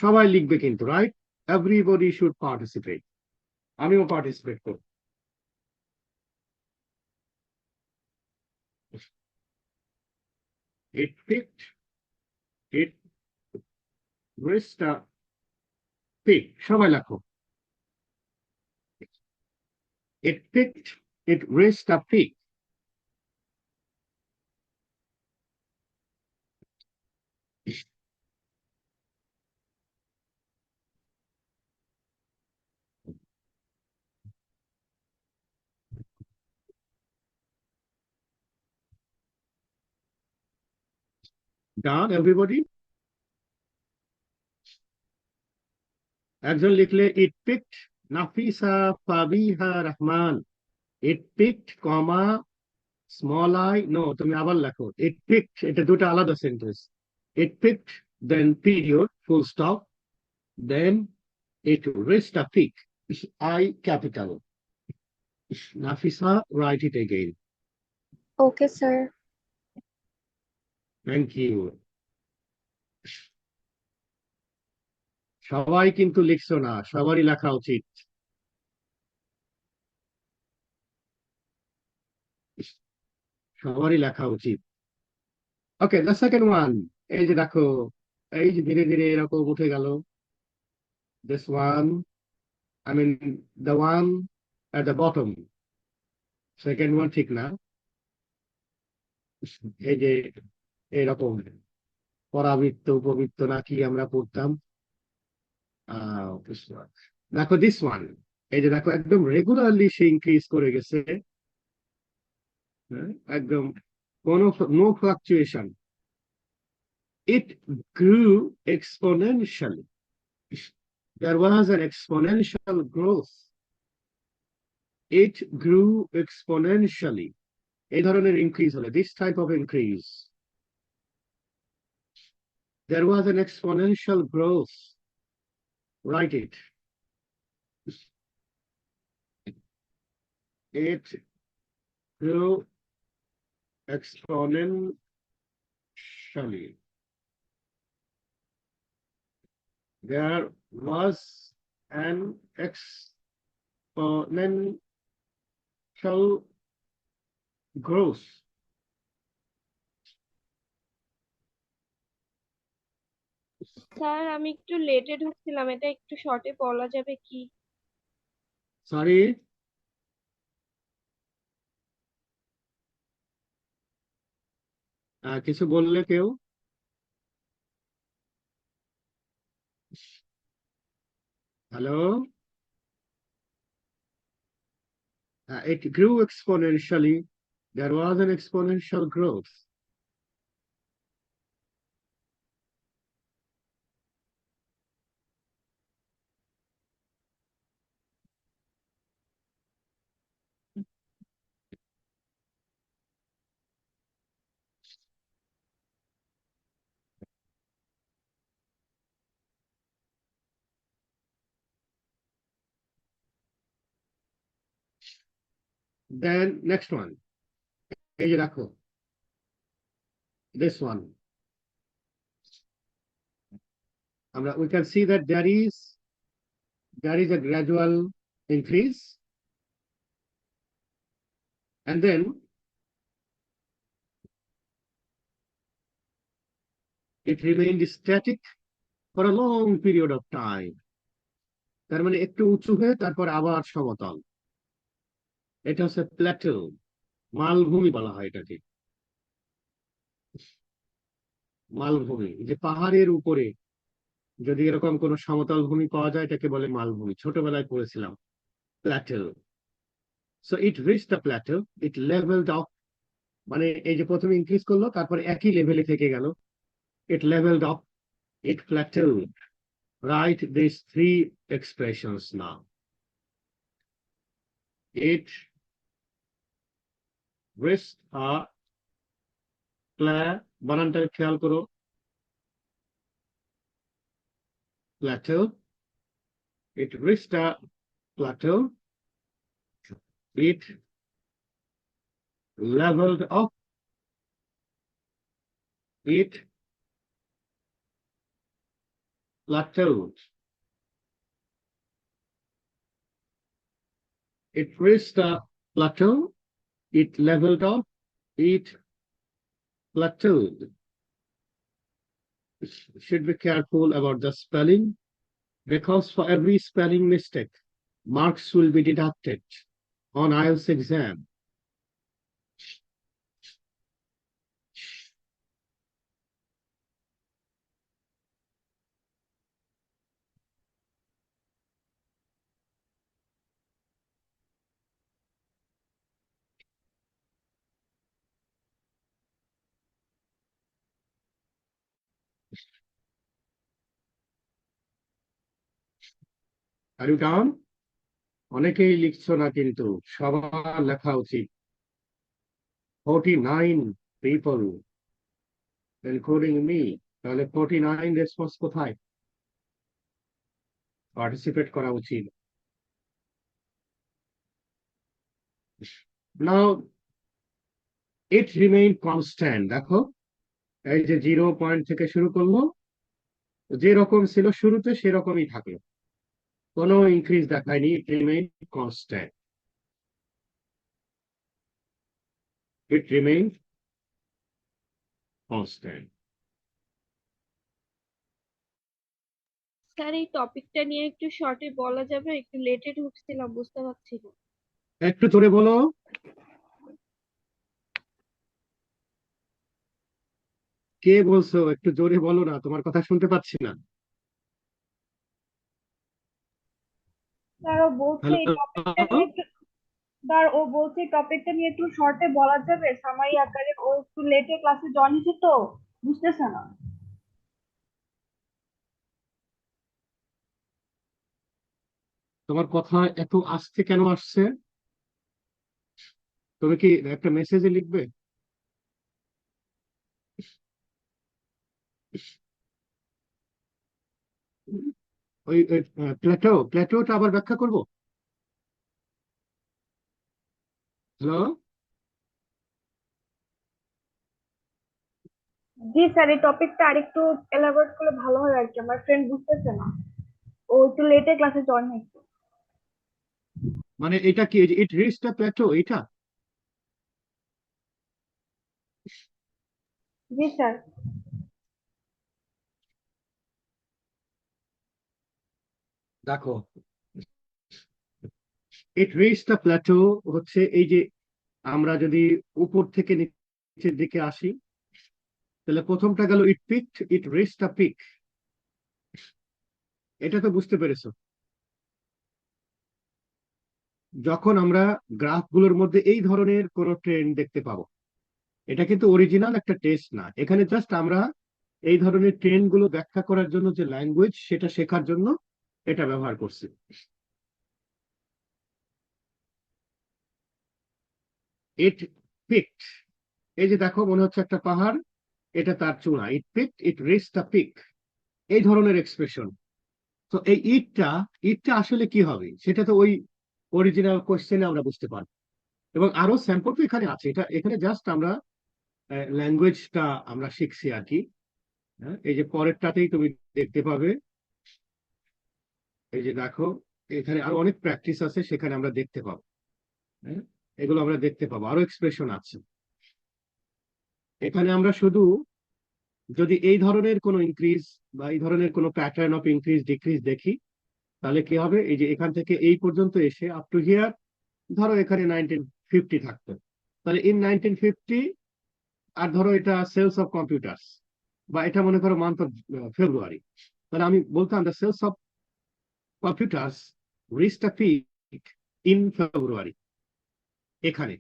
[SPEAKER 1] সবাই লিখবে কিন্তু, right? Everybody should participate. আমিও পার্টিসিপেট করব। it peaked, it reached a peak. সবাই লেখো। It peaked, it reached a peak. Done, everybody? একজন লিখলে it peaked, Nafisa Fabiha Rahman. It peaked, comma, small I, no, তুমি আবার লেখো। It peaked, এটা দুটো আলাদা sentence. It peaked, then period, full stop, then it reached a peak. I capital. Nafisa, write it again.
[SPEAKER 5] Okay, sir.
[SPEAKER 1] Thank you. সবাই কিন্তু লিখছো না, সবারই লেখা উচিত। সবারই লেখা উচিত। ওকে, দ্য সেকেন্ড ওয়ান। এই যে দেখো, এই যে ধীরে ধীরে এরকম উঠে গেল। This one, I mean the one at the bottom. Second one ঠিক না। এই যে এরকম পরাবৃত্ত উপবৃত্ত নাকি আমরা পড়তাম। দেখো দিস ওয়ান, এই যে দেখো একদম রেগুলারলি সে ইনক্রিজ করে গেছে। একদম কোনো no fluctuation. It grew exponentially. There was an exponential growth. It grew exponentially. এই ধরনের ইনক্রিজ হলে, this type of increase. There was an exponential growth. Write it. It grew exponentially. There was an exponential growth.
[SPEAKER 6] Sir আমি একটু লেটে ঢুকছিলাম, এটা একটু শর্টে বলা যাবে কি?
[SPEAKER 1] Sorry. কিছু বললে কেউ? Hello? It grew exponentially. There was an exponential growth. Then next one. এই যে দেখো, this one. We can see that there is a gradual increase, and then it remained static for a long period of time. তার মানে একটু উঁচু হয়ে তারপর আবার সমতল। এটা হচ্ছে প্ল্যাটো, মালভূমি বলা হয় এটাকে। মালভূমি, যে পাহাড়ের উপরে যদি এরকম কোন সমতল ভূমি পাওয়া যায় এটাকে বলে মালভূমি, ছোটবেলায় পড়েছিলাম। Plato. So it reached the plateau, it leveled off, মানে এই যে প্রথমে ইনক্রিজ করলো তারপর একই লেভেলে থেকে গেল। It leveled off, it plateaued. Write these three expressions now. It reached a বানানটা খেয়াল করো। Plateau. It reached a plateau. It leveled off. It plateaued. It reached a plateau. It leveled off. It plateaued. should be careful about the spelling because for every spelling mistake, marks will be deducted on IELTS exam. Are you done? অনেকেই লিখছো না কিন্তু সবার লেখা উচিত 49 people including me তাহলে 49 response কোথায় participate করা উচিত নাও ইট রিমেইন কনস্ট্যান্ট দেখো এই যে 0 পয়েন্ট থেকে শুরু করলো যেরকম ছিল শুরুতে সেরকমই থাকলো কোনো ইনক্রিজ দেখায়নি ইট রিমেইন কনস্ট্যান্ট ইট রিমেইন কনস্ট্যান্ট
[SPEAKER 6] স্যার এই টপিকটা নিয়ে একটু শর্টে বলা যাবে, একটু লেটে ঢুকছিলাম, বুঝতে পারছি না।
[SPEAKER 1] একটু জোরে বলো কে বলছো একটু জোরে বলো না তোমার কথা শুনতে পাচ্ছি না
[SPEAKER 7] স্যার ও বলছে এই টপিকটা
[SPEAKER 1] হ্যালো
[SPEAKER 7] নিয়ে একটু স্যার ও বলছে এই টপিকটা নিয়ে একটু শর্টে বলা যাবে সামারি আকারে, ও একটু লেটে ক্লাসে জয়েন হয়েছে তো বুঝতেছে না।
[SPEAKER 1] তোমার কথা এত আস্তে কেন আসছে তুমি কি একটা মেসেজে লিখবে ওই প্ল্যাটোটা আবার ব্যাখ্যা করব হ্যালো
[SPEAKER 7] জি স্যার, এই টপিকটা আরেকটু এলাবোরেট করলে ভালো হয় আর কি, আমার ফ্রেন্ড বুঝতেছে না, ও একটু লেটে ক্লাসে জয়েন হয়েছে।
[SPEAKER 1] মানে এটা কি ইট রিচ দ্য প্ল্যাটো এটা
[SPEAKER 7] জি স্যার।
[SPEAKER 1] দেখো ইট রিচ দ্য প্ল্যাটো হচ্ছে এই যে আমরা যদি উপর থেকে নিচের দিকে আসি তাহলে প্রথমটা গেল it peaked it reach the peak এটা তো বুঝতে পেরেছো যখন আমরা গ্রাফগুলোর মধ্যে এই ধরনের কোন ট্রেন্ড দেখতে পাবো এটা কিন্তু অরিজিনাল একটা টেস্ট না এখানে জাস্ট আমরা এই ধরনের ট্রেন্ড গুলো ব্যাখ্যা করার জন্য যে ল্যাঙ্গুয়েজ সেটা শেখার জন্য এটা ব্যবহার করছি ইট পিকড এই যে দেখো মনে হচ্ছে একটা পাহাড় এটা তার চূড়া it peaked it reach the peak এই ধরনের এক্সপ্রেশন তো এই ইটটা আসলে কি হবে সেটা তো ওই অরিজিনাল কোশ্চেনে আমরা বুঝতে পারবো এবং আরো স্যাম্পল তো এখানে আছে এটা এখানে জাস্ট আমরা ল্যাঙ্গুয়েজটা আমরা শিখছি আর কি হ্যাঁ এই যে পরেরটাতেই তুমি দেখতে পাবে এই যে দেখো এখানে আরো অনেক প্র্যাকটিস আছে সেখানে আমরা দেখতে পাবো হ্যাঁ এগুলো আমরা দেখতে পাবো আরো এক্সপ্রেশন আছে এখানে আমরা শুধু যদি এই ধরনের কোনো ইনক্রিজ বা এই ধরনের কোনো প্যাটার্ন অফ ইনক্রিজ ডিক্রিজ দেখি তাহলে কি হবে এই যে এখান থেকে এই পর্যন্ত এসে আপ টু হিয়ার ধরো এখানে 1950 থাকতো তাহলে ইন 1950 আর ধরো এটা সেলস অফ কম্পিউটার্স বা এটা মনে করো মান্থ অফ ফেব্রুয়ারি তাহলে আমি বলতাম the sales of computers reached a peak in February এখানে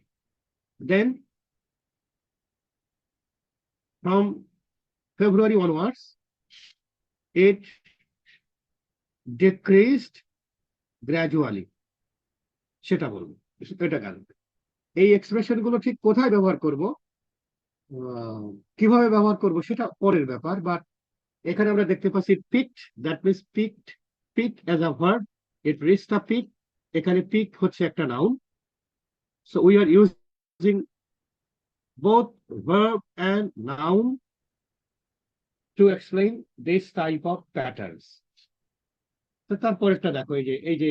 [SPEAKER 1] then from February onwards it decreased gradually সেটা বলবো এটা গেল এই এক্সপ্রেশন গুলো ঠিক কোথায় ব্যবহার করব কিভাবে ব্যবহার করব সেটা পরের ব্যাপার বাট এখানে আমরা দেখতে পাচ্ছি peaked that means peak as a verb it reached a peak এখানে পিক হচ্ছে একটা noun so we are using both verb and noun to explain this type of patterns তো তারপরেরটা দেখো এই যে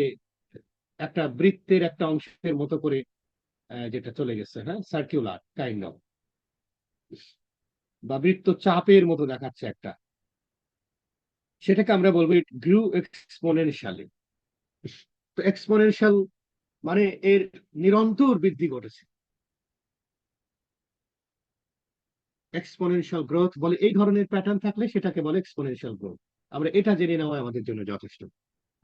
[SPEAKER 1] একটা বৃত্তের একটা অংশের মতো করে যেটা চলে গেছে হ্যাঁ সার্কুলার কাইন্ড অফ বা বৃত্ত চাপের মতো দেখাচ্ছে একটা সেটাকে আমরা বলবো ইট গ্রু এক্সপোনেনশিয়ালি। তো এক্সপোনেনশিয়াল মানে এর নিরন্তর বৃদ্ধি ঘটেছে। এক্সপোনেনশিয়াল গ্রোথ বলে এই ধরনের প্যাটার্ন থাকলে সেটাকে বলে এক্সপোনেনশিয়াল গ্রোথ। আমরা এটা জেনে নেওয়া আমাদের জন্য যথেষ্ট।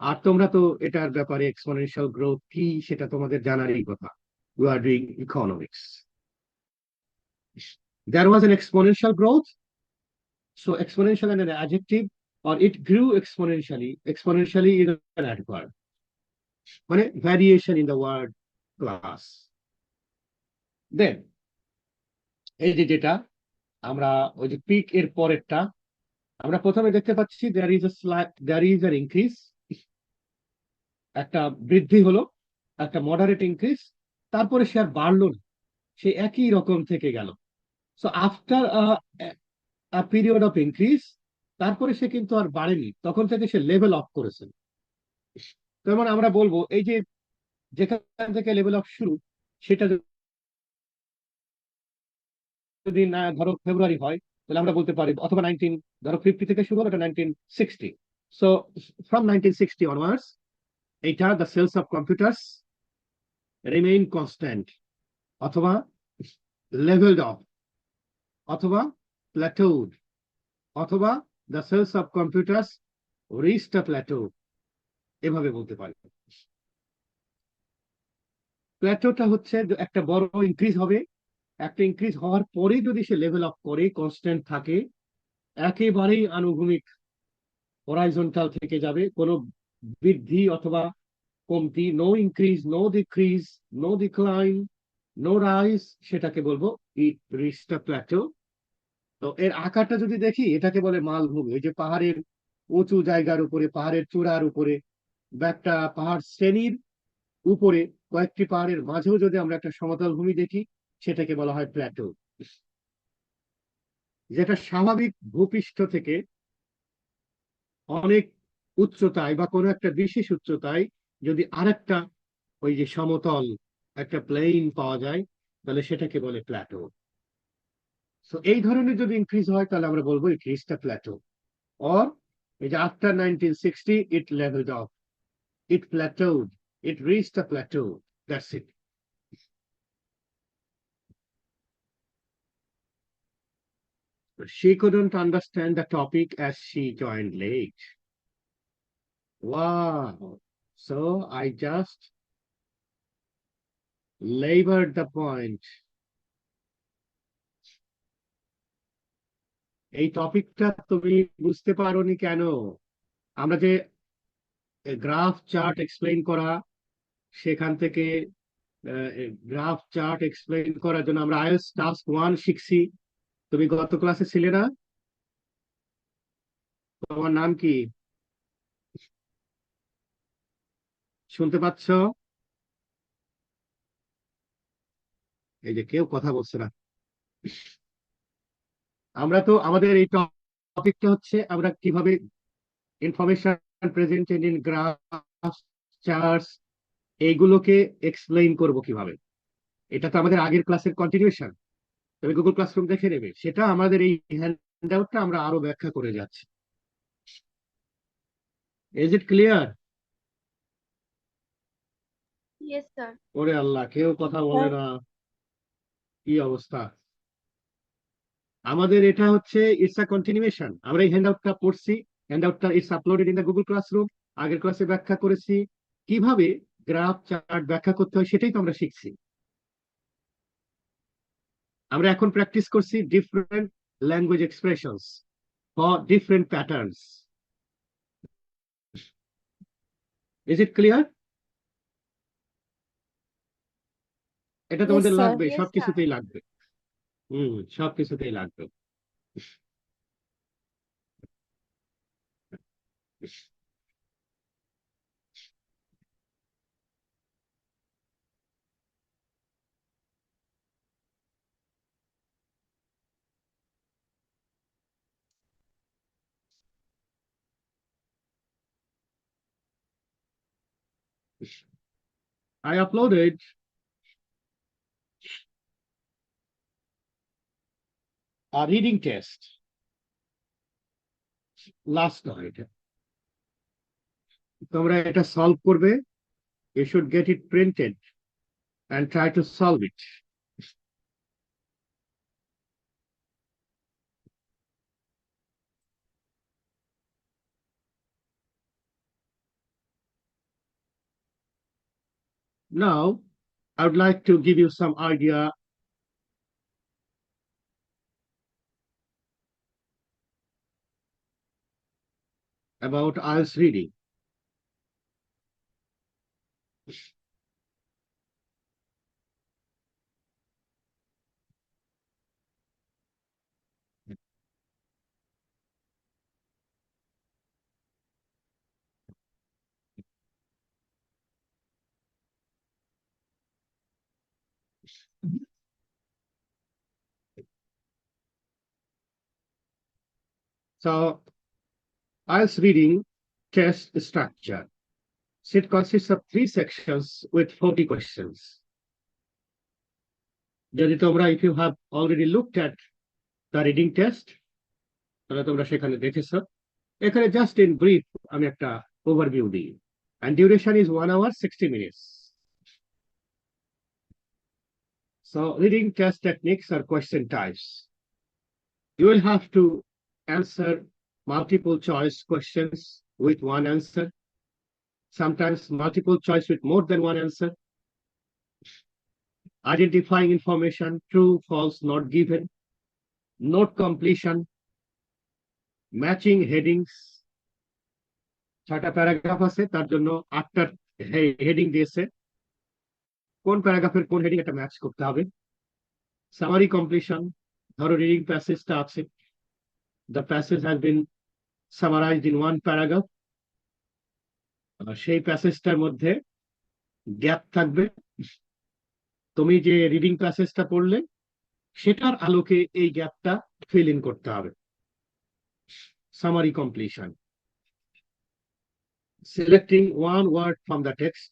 [SPEAKER 1] আর তোমরা তো এটার ব্যাপারে এক্সপোনেনশিয়াল গ্রোথ কি সেটা তোমাদের জানারই কথা। You are doing economics. There was an exponential growth. So exponential and an adjective, or it grew exponentially. Exponentially is an adverb. মানে variation in the word class. Then এই যে যেটা আমরা ওই যে পিক এর পরেরটা আমরা প্রথমে দেখতে পাচ্ছি there is an increase, একটা বৃদ্ধি হলো, একটা মডারেট ইনক্রিজ, তারপরে সে আর বাড়লো না, সে একই রকম থেকে গেল। So after period of increase, তারপরে সে কিন্তু আর বাড়েনি, তখন থেকে সে লেভেল অফ করেছে। তার মানে আমরা বলবো এই যে যেখান থেকে লেভেল অফ শুরু, সেটা যদি না ধরো ফেব্রুয়ারি হয়, তাহলে আমরা বলতে পারি, অথবা ধরো 50 থেকে শুরু হলো, এটা 1960। সো ফ্রম 1960 অনওয়ার্ডস এইটা the sales of computers remain constant, অথবা লেভেলড অফ, অথবা প্ল্যাটোড, অথবা the sales of computers reached a plateau, এভাবে বলতে পারি। প্ল্যাটোটা হচ্ছে একটা বড় ইনক্রিজ হবে, একটা ইনক্রিজ হওয়ার পরে যদি সে লেভেল আপ করে কনস্ট্যান্ট থাকে, একেবারেই আনুভূমিক হরাইজন্টাল থেকে যাবে, কোনো বৃদ্ধি অথবা কমতি, no increase, no decrease, no decline, no rise, সেটাকে বলবো ইট রিচড আ প্ল্যাটো। তো এর আকারটা যদি দেখি, এটাকে বলে মালভূমি। ওই যে পাহাড়ের উঁচু জায়গার উপরে, পাহাড়ের চূড়ার উপরে বা একটা পাহাড় শ্রেণীর উপরে কয়েকটি পাহাড়ের মাঝেও যদি আমরা একটা সমতল ভূমি দেখি, সেটাকে বলা হয় প্ল্যাটো। যেটা স্বাভাবিক ভূপৃষ্ঠ থেকে অনেক উচ্চতায় বা কোনো একটা বিশেষ উচ্চতায় যদি আরেকটা ওই যে সমতল একটা প্লেন পাওয়া যায়, তাহলে সেটাকে বলে প্ল্যাটো। তো এই ধরনের যদি ইনক্রিজ হয়, তাহলে আমরা বলবো it reached a plateau. Or এই যে after 1960 it levelled off, it plateaued, it reached a plateau, that's it. She couldn't understand the topic as she joined late. Wow. So I just labored the point. এই টপিকটা তুমি বুঝতে পারোনি কেন? আমরা যে গ্রাফ চার্ট এক্সপ্লেইন করা, সেখান থেকে গ্রাফ চার্ট এক্সপ্লেইন করার জন্য আমরা আইএলটিএস টাস্ক 1 শিখছি। তুমি গত ক্লাসে ছিলে না? তোমার নাম কি? শুনতে পাচ্ছ? এই যে কেউ কথা বলছে না। আমরা তো আমাদের এই টপিকটা হচ্ছে আমরা কিভাবে information presented in graph charts এইগুলোকে এক্সপ্লেইন করব কিভাবে। এটা তো আমাদের আগের ক্লাসের কন্টিনিউশন। তুমি গুগল ক্লাসরুম দেখে নেবে, সেটা আমাদের এই হ্যান্ডআউটটা আমরা আরো ব্যাখ্যা করে যাচ্ছি। Is it clear?
[SPEAKER 6] Yes sir.
[SPEAKER 1] ওরে আল্লাহ, কেউ কথা বলে না, কি অবস্থা! আমাদের এটা হচ্ছে ইটস আ কন্টিনিউশন। আমরা এই হ্যান্ডআউটটা পড়ছি, হ্যান্ডআউটটা it's uploaded in the Google classroom. আগের ক্লাসে ব্যাখ্যা করেছি কিভাবে গ্রাফ চার্ট ব্যাখ্যা করতে হয়, সেটাই তো আমরা শিখছি। আমরা এখন প্র্যাকটিস করছি different language expressions for different patterns. Is it clear? এটা
[SPEAKER 5] Yes,
[SPEAKER 1] তোমাদের
[SPEAKER 5] sir.
[SPEAKER 1] লাগবে,
[SPEAKER 6] ইয়েস স্যার।
[SPEAKER 1] সবকিছুতেই লাগবে। সবকিছুতেই লাগবে। I uploaded a reading test. Last নয় এটা। তোমরা এটা সলভ করবে, you should get it printed and try to solve it. Now, I would like to give you some idea about IELTS reading. So, IELTS reading test structure. It consists of 3 sections with 40 questions. যদি তোমরা, if you have already looked at the reading test, তাহলে তোমরা সেখানে দেখেছো। এখানে just in brief আমি একটা overview দিই, and duration is 1 hour 60 minutes. So reading test techniques are question types. You will have to answer multiple choice questions with one answer, sometimes multiple choice with more than one answer, identifying information, true, false, not given, note completion, matching headings. 6টা paragraph আছে, তার জন্য 8টা heading দিয়েছে, কোন প্যারাগ্রাফের কোন heading এটা match করতে হবে। সামারি কমপ্লিশন, ধরো রিডিং প্যাসেজটা আছে, the passage has been summarized in one paragraph, সেই প্যাসেজটার মধ্যে গ্যাপ থাকবে, তুমি যে রিডিং প্যাসেজটা পড়লে সেটার আলোকে এই গ্যাপটা ফিল ইন করতে হবে। Summary completion, selecting one word from the text,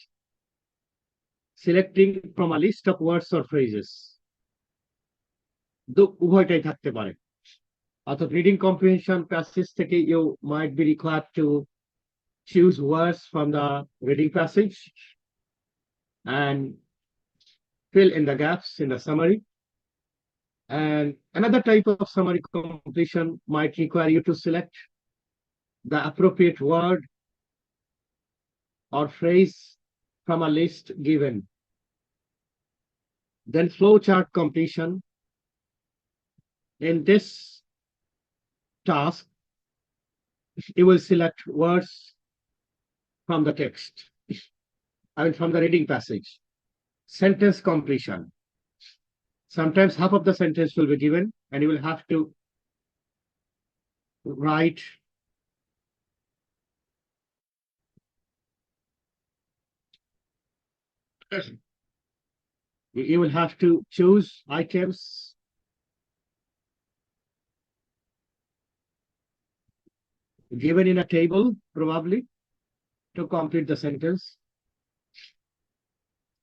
[SPEAKER 1] selecting from a list of words or phrases, উভয়টাই থাকতে পারে। অর্থাৎ রিডিং কম্প্রিহেনশন প্যাসেজ থেকে you might be required to choose words from the reading passage and fill in the gaps in the summary. And another type of summary completion might require you to select the appropriate word or phrase from a list given. Then flowchart completion. In this task, you will select words from the text, I mean from the reading passage. Sentence completion. Sometimes half of the sentence will be given and you will have to write you will have to choose items given in a table, probably, to complete the sentence.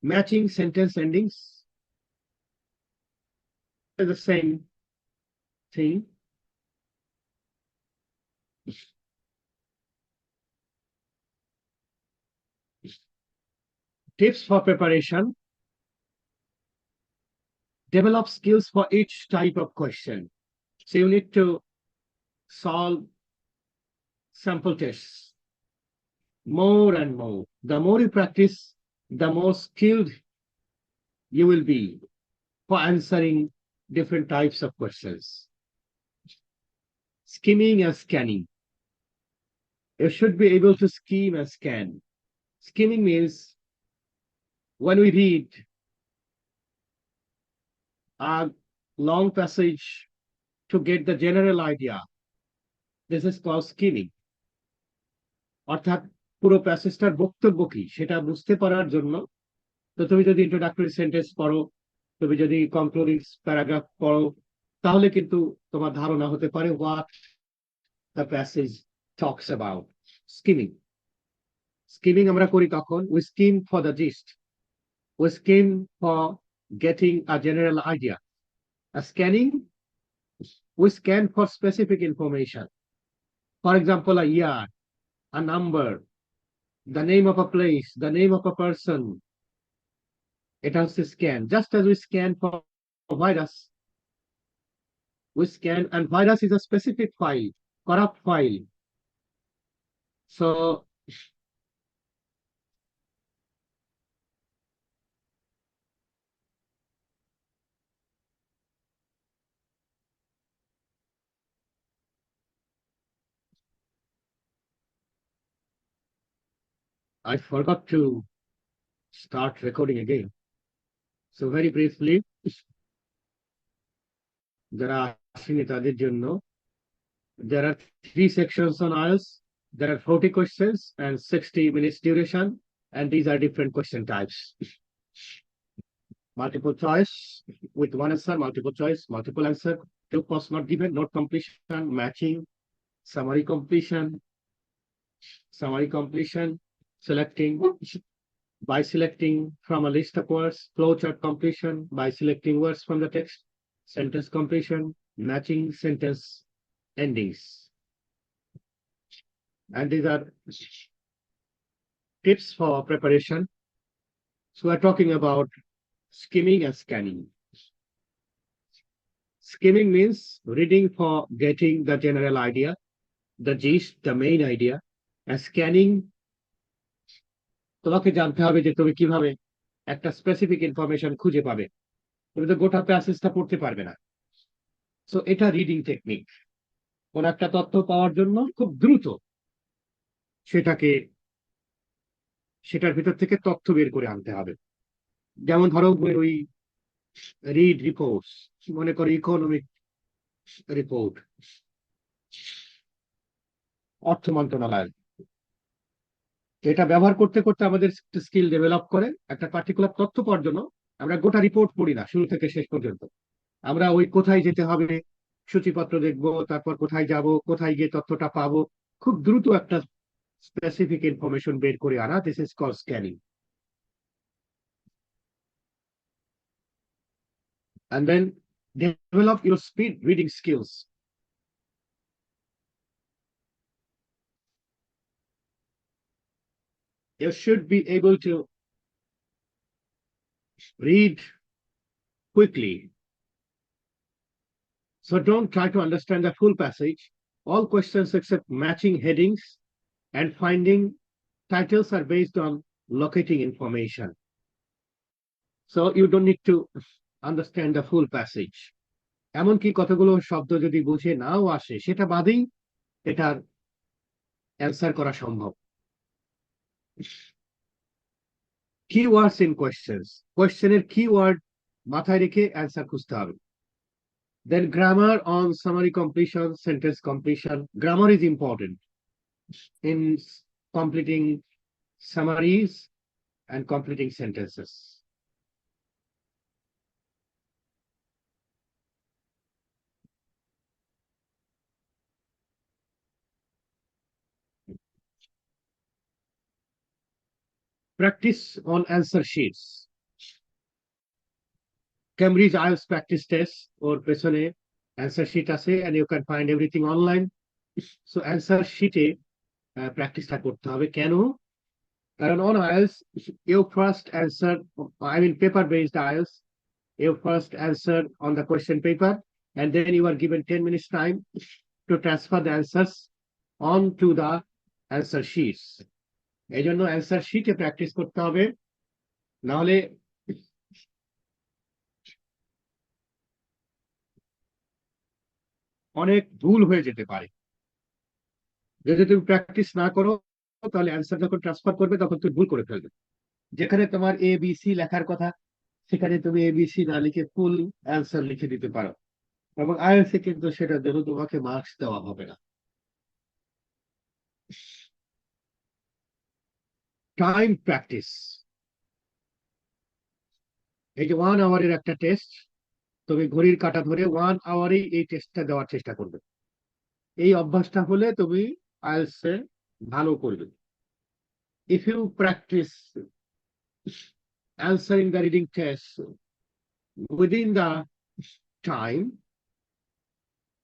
[SPEAKER 1] Matching sentence endings is the same thing. Tips for preparation. Develop skills for each type of question. So you need to solve sample tests more and more. The more you practice, the more skilled you will be for answering different types of questions. Skimming and scanning. You should be able to skim and scan. Skimming means when we read a long passage to get the general idea, this is called skimming. অর্থাৎ পুরো প্যাসেজটার বক্তব্য কি সেটা বুঝতে পারার জন্য, তো তুমি যদি ইন্ট্রোডাক্টরি সেন্টেন্স পড়ো, তুমি যদি কনক্লুডিং প্যারাগ্রাফ পড়ো, তাহলে কিন্তু তোমার ধারণা হতে পারে what the passage talks about. Skimming. Skimming আমরা করি কখন? We skim for the gist. We skim for getting a general idea. A scanning, we scan for specific information. For example, a year, a number, the name of a place, the name of a person. এটা হচ্ছে scan. Just as we scan for virus, we scan, and virus is a specific file, corrupt file. So I forgot to start recording again. So very briefly, যারা আসেনি তাদের জন্য, there are 3 sections on IELTS. There are 40 questions and 60 minutes duration, and these are different question types. Multiple choice with one answer, multiple choice, multiple answer, two posts not given, note completion, matching, summary completion, selecting by selecting from a list of words, flowchart completion by selecting words from the text, sentence completion, matching sentence endings. And these are tips for preparation. So we're talking about skimming and scanning. Skimming means reading for getting the general idea, the gist, the main idea. And scanning, তোমাকে জানতে হবে যে তুমি কিভাবে একটা specific information খুঁজে পাবে। তুমি তো গোটা প্যাসেজটা পড়তে পারবে না। সো এটা রিডিং টেকনিক। কোন একটা তথ্য পাওয়ার জন্য খুব দ্রুত সেটার ভিতর থেকে তথ্য বের করে আনতে হবে। যেমন ধরো ওই রিড রিপোর্টস, মনে করো ইকোনমিক রিপোর্ট, অর্থ মন্ত্রণালয়, এটা ব্যবহার করতে করতে আমাদের স্কিল ডেভেলপ করে। একটা পার্টিকুলার তথ্য পাওয়ার জন্য আমরা গোটা রিপোর্ট পড়ি না শুরু থেকে শেষ পর্যন্ত, আমরা ওই কোথায় যেতে হবে সূচিপত্র দেখবো, তারপর কোথায় যাব, কোথায় গিয়ে তথ্যটা পাবো, খুব দ্রুত একটা স্পেসিফিক ইনফরমেশন বের করে আনা। This is called scanning. And then develop your speed reading skills. You should be able to read quickly. So don't try to understand the full passage. All questions except matching headings and finding titles are based on locating information. So you don't need to understand the full passage. এমনকি কতগুলো শব্দ যদি বুঝে নাও আসে সেটা বাদেই এটার answer করা সম্ভব। Keywords in questions. কোয়েশ্চেনের কিওয়ার্ড মাথায় রেখে অ্যান্সার খুঁজতে হবে। Then grammar on summary completion, sentence completion. Grammar is important in completing summaries and completing sentences. Practice on answer sheets. Cambridge IELTS practice test or পেছনে answer sheet আছে, and you can find everything online. So answer sheet এ প্র্যাকটিসটা করতে হবে। কেন? কারণ on IELTS you first answer, I mean paper based IELTS, you first answer on the question paper and then you are given 10 minutes time to transfer the answers onto the answer sheets. এই জন্য answer শিটে practice করতে হবে, নাহলে অনেক ভুল হয়ে যেতে পারে। যদি তুমি প্র্যাকটিস না করো তাহলে অ্যান্সার যখন ট্রান্সফার করবে তখন তুমি ভুল করে ফেলবে। যেখানে তোমার ABC লেখার কথা সেখানে তুমি ABC না লিখে ফুল অ্যান্সার লিখে দিতে পারো, এবং IELTS এ কিন্তু সেটার জন্য তোমাকে মার্কস দেওয়া হবে না। Time practice. এই যে 1 আওয়ারের একটা টেস্ট, তুমি ঘড়ির কাঁটা ধরে 1 আওয়ারেই এই টেস্টটা দেওয়ার চেষ্টা করবে। এই অভ্যাসটা হলে তুমি IELTS এ ভালো করবে। If you practice answering the reading test within the time,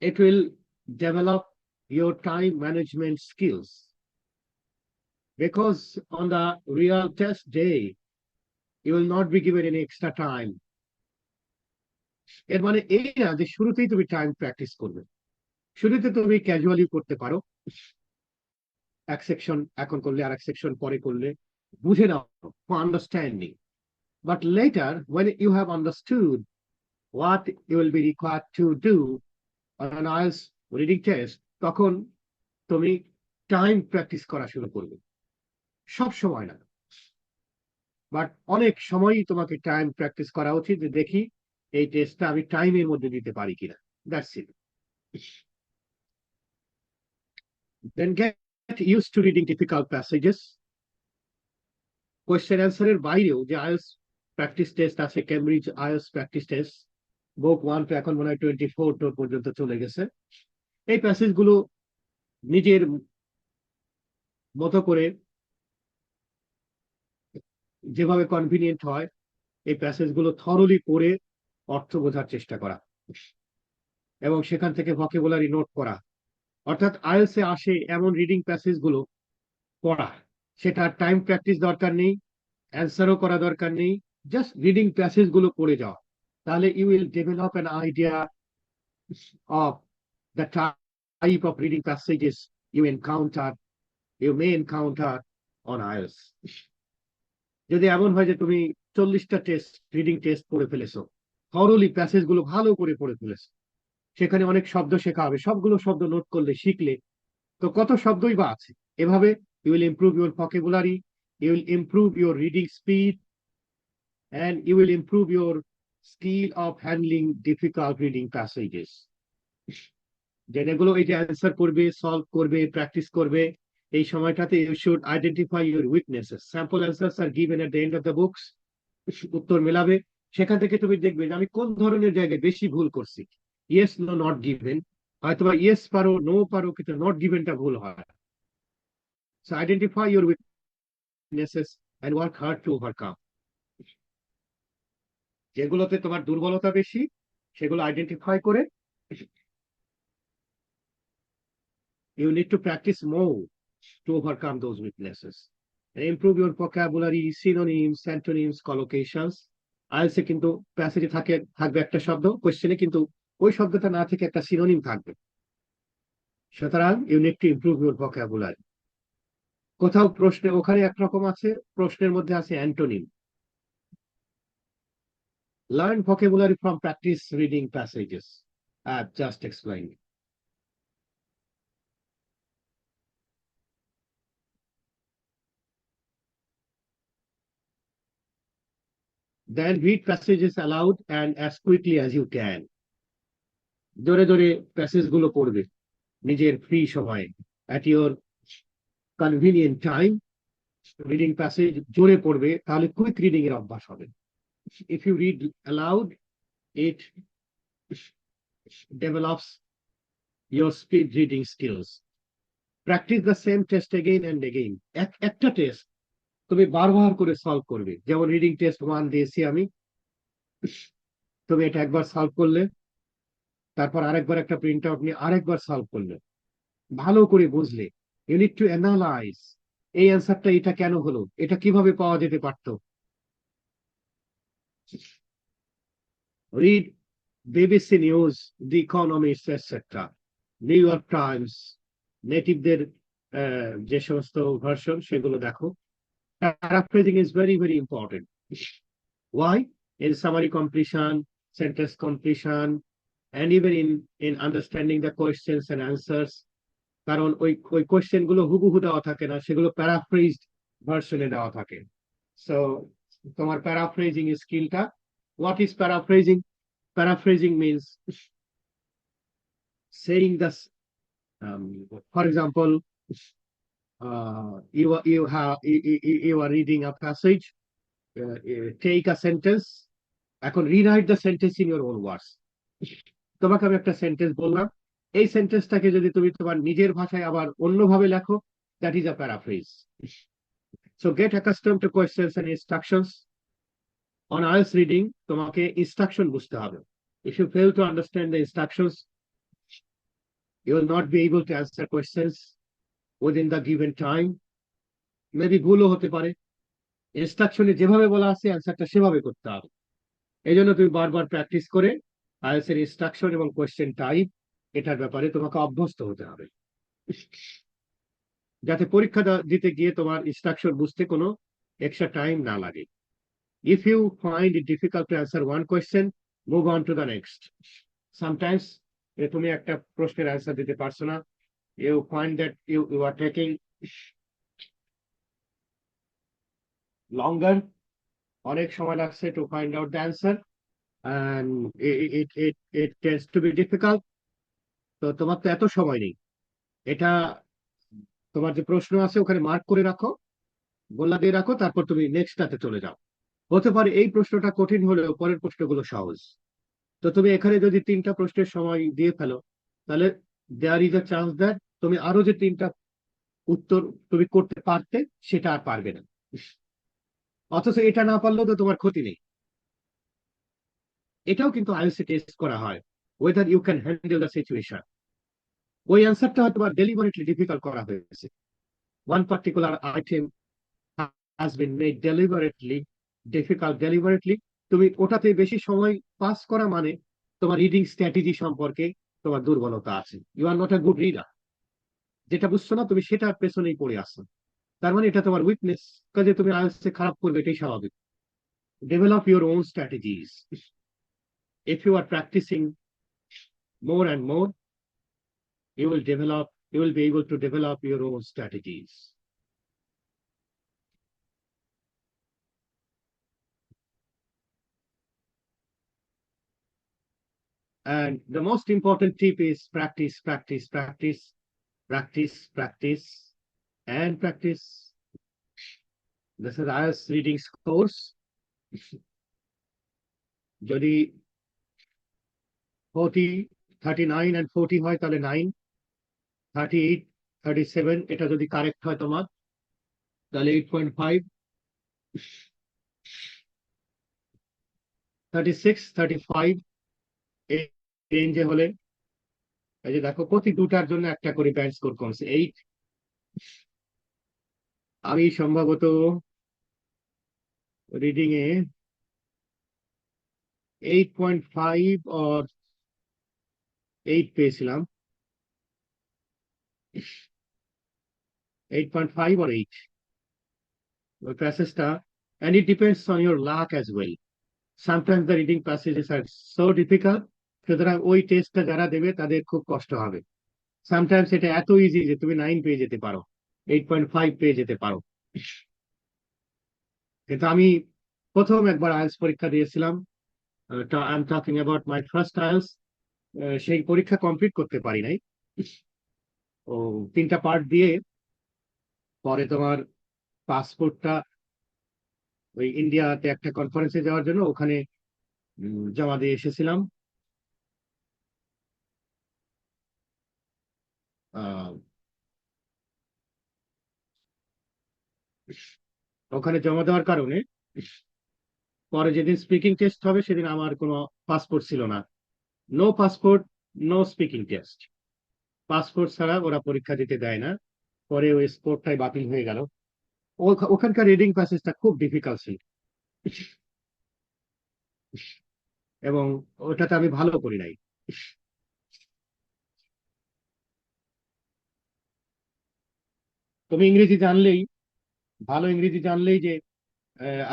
[SPEAKER 1] it will develop your time management skills. Because on the real test day, you will not be given any extra time. এর মানে এই না যে শুরুতেই তুমি time practice করবে। শুরুতে তুমি ক্যাজুয়ালি করতে পারো, এক সেকশন এখন করলে আর এক সেকশন পরে করলে, বুঝে নাও, for understanding. But later, when you have understood what you will be required to do on an IELTS reading test, তখন তুমি টাইম প্র্যাকটিস করা শুরু করবে। সব সময় না, বাট অনেক সময়ই তোমাকে টাইম প্র্যাকটিস করা উচিত, যে দেখি এই টেস্টটা আমি টাইমের মধ্যে দিতে পারি কিনা। That's it. Then get used to reading difficult passages. Question অ্যান্সারের বাইরেও যে আইএলটিএস প্র্যাকটিস টেস্ট আছে, Cambridge IELTS practice test, book 1 তো এখন মনে হয় 24 পর্যন্ত চলে গেছে। এই প্যাসেজগুলো নিজের মতো করে যেভাবে কনভিনিয়েন্ট হয়, এই প্যাসেজগুলো থরলি পড়ে অর্থ বোঝার চেষ্টা করা এবং সেখান থেকে ভোকাবুলারি নোট করা। অর্থাৎ আইএলটিএস এ আসে এমন রিডিং প্যাসেজগুলো পড়া, সেটা টাইম প্র্যাকটিস দরকার নেই, অ্যান্সারও করা দরকার নেই, জাস্ট রিডিং প্যাসেজগুলো পড়ে যাওয়া। তাহলে you will develop an idea of the type of reading passages you may encounter on IELTS. যদি এমন হয় যে তুমি 40টা টেস্ট রিডিং টেস্ট পড়ে ফেলেছো, থরলি প্যাসেজগুলো ভালো করে পড়ে ফেলেছো, সেখানে অনেক শব্দ শেখা হবে, সবগুলো শব্দ নোট করলে, শিখলে, তো কত শব্দই বা আছে। এভাবে you will improve your vocabulary, you will improve your reading speed, and you will improve your skill of handling difficult reading passages. যেগুলো এই যে অ্যান্সার করবে, সলভ করবে, প্র্যাকটিস করবে, এই সময়টাতে you should identify your weaknesses. Sample answers are given at the end of the books. উত্তর মেলাবে, সেখান থেকে তুমি দেখবে যে আমি কোন ধরনের জায়গায় বেশি ভুল করছি। ইয়েস, নো, নট গিভেন, হয়তোবা ইয়েস পারো, নো পারো, কিন্তু নট গিভেনটা ভুল হয়। So identify your weaknesses and work hard to overcome. যেগুলোতে তোমার দুর্বলতা বেশি, সেগুলো আইডেন্টিফাই করে you need to practice more to overcome those weaknesses and improve your vocabulary, synonyms, antonyms, collocations. IELTS এ কিন্তু প্যাসেজে থাকবে একটা শব্দ, কোশ্চেনে কিন্তু ওই শব্দটা না থেকে একটা সিনোনিম থাকবে। সুতরাং you need to improve your vocabulary. কোথাও প্রশ্নে ওখানে একরকম আছে, প্রশ্নের মধ্যে আছে antonym. Learn vocabulary from practice reading passages. I've just explained. Then read passages aloud and as quickly as you can. জোরে জোরে প্যাসেজ গুলো পড়বে নিজের ফ্রি সময়ে, at your convenient time. Reading passage জোরে পড়বে, তাহলে কুইক রিডিং এর অভ্যাস হবে। If you read aloud, it develops your speed reading skills. Practice the same test again and again. একটা টেস্ট তুমি বারবার করে সলভ করবে। যেমন রিডিং টেস্ট 1 দিয়েছি আমি, তুমি এটা একবার সলভ করলে, তারপর আরেকবার একটা প্রিন্ট আউট নিয়ে আরেকবার সলভ করলে, ভালো করে বুঝলে। ইউ নিড টু অ্যানালাইজ, এই অ্যান্সারটা এটা কেন হলো, এটা কিভাবে পাওয়া যেতে পারতো। Read BBC news, the economist, etcetera, New York Times, নেটিভদের যে সমস্ত ভার্সন, সেগুলো দেখো। Paraphrasing is very, very important. Why? In summary completion, sentence completion, and even in understanding the questions and answers. কারণ ওই কোয়েশ্চেন গুলো হুবহু দেওয়া থাকে না, সেগুলো প্যারাফ্রেজড ভার্সনে দেওয়া থাকে। সো তোমার প্যারাফ্রেজিং স্কিলটা, what is paraphrasing? Paraphrasing means saying the, for example, you are reading a passage, take a sentence, এখন rewrite the sentence in your own words. তোমাকে আমি একটা সেন্টেন্স বললাম, এই সেন্টেন্সটাকে যদি তুমি তোমার নিজের ভাষায় আবার অন্যভাবে লেখো, that is a paraphrase. So get accustomed to questions and instructions. On IELTS reading, তোমাকে instruction বুঝতে হবে. If you fail to understand the instructions, You will not be able to answer questions within the given time. Maybe ভুলও হতে পারে। ইনস্ট্রাকশনে যেভাবে বলা আছে অ্যান্সারটা সেভাবে করতে হবে। এই জন্য তুমি বারবার প্র্যাকটিস করে আইএলটিএস এর ইনস্ট্রাকশন এবং কোয়েশ্চেন টাইপ এটার ব্যাপারে তোমাকে অভ্যস্ত হতে হবে, যাতে পরীক্ষা দিতে গিয়ে তোমার ইনস্ট্রাকশন বুঝতে কোনো এক্সট্রা টাইম না লাগে। If you find it difficult to answer one question, move on to the next. Sometimes তুমি একটা প্রশ্নের অ্যান্সার দিতে পারছো না, you find that you are taking longer, অনেক সময় লাগছে to find out the answer, and it tends to be difficult. তো তোমার তো এত সময় নেই, এটা তোমার যে প্রশ্ন আছে ওখানে মার্ক করে রাখো, গোল্লা দিয়ে রাখো, তারপর তুমি নেক্সটটাতে চলে যাও। হতে পারে এই প্রশ্নটা কঠিন হলেও পরের প্রশ্নগুলো সহজ। তো তুমি এখানে যদি 3টা প্রশ্নের সময় দিয়ে ফেলো, তাহলে there is a chance that তুমি আরো যে 3টা উত্তর তুমি করতে পারতে সেটা আর পারবে না। অথচ এটা না পারলেও তো তোমার ক্ষতি নেই। এটাও কিন্তু আইএলটিএস টেস্ট করা হয়, whether you can handle the situation. ওই অ্যান্সারটা হয়তো ডেলিভারেটলি ডিফিকাল্ট করা হয়েছে, one particular item has been made deliberately difficult deliberately, তুমি ওটাতে বেশি সময় পাস করা মানে তোমার রিডিং স্ট্র্যাটেজি সম্পর্কে তোমার দুর্বলতা আছে, you are not a good reader. যেটা বুঝছো না তুমি সেটার পেছনেই পড়ে আসছো, তার মানে এটা তোমার উইকনেস, কাজে তুমি আইএলটিএস খারাপ করবে, এটাই স্বাভাবিক। Develop your own strategies. If you are practising more and more, you will be able to develop your own strategies. And the most important tip is practice, practice, practice, practice, practice, and practice. This is IELTS reading course. যদি 40, 39 and 40 হয় তাহলে 9, 38, 37 এটা যদি correct হয় তোমার তাহলে 8.5, 36, 35 এই রেঞ্জে হলে, এই যে দেখো প্রতি দুটার জন্য একটা করে ব্যান্ড স্কোর কমছে 8। আমি সম্ভবত রিডিং এ 8.5 or 8 পেয়েছিলাম, 8.5 or 8 ওই প্যাসেজটা, and it depends on your luck as well. Sometimes the reading passages are so difficult, সুতরাং ওই টেস্টটা যারা দেবে তাদের খুব কষ্ট হবে। Sometimes এটা এত ইজি যে তুমি 9 পেয়ে যেতে পারো, 8.5 পেয়ে যেতে পারো। কিন্তু আমি প্রথম একবার আইএলটিএস পরীক্ষা দিয়েছিলাম, I am talking about my first IELTS, সেই পরীক্ষা কমপ্লিট করতে পারি নাই। ও 3টা পার্ট দিয়ে পরে তোমার পাসপোর্টটা ওই ইন্ডিয়াতে একটা কনফারেন্সে যাওয়ার জন্য ওখানে জমা দিয়ে এসেছিলাম। ওখানে জমা দেওয়ার কারণে পরে যেদিন স্পিকিং টেস্ট হবে সেদিন আমার কোনো পাসপোর্ট ছিল না। No passport, no speaking test. Passport ছাড়া ওরা পরীক্ষা দিতে দেয় না, পরে ওই স্পোর্টটাই বাতিল হয়ে গেল। ওখানকার রিডিং প্যাসেজটা খুব ডিফিকাল্ট ছিল এবং ওটাতে আমি ভালো করি নাই। তুমি ইংরেজি জানলেই, ভালো ইংরেজি জানলেই যে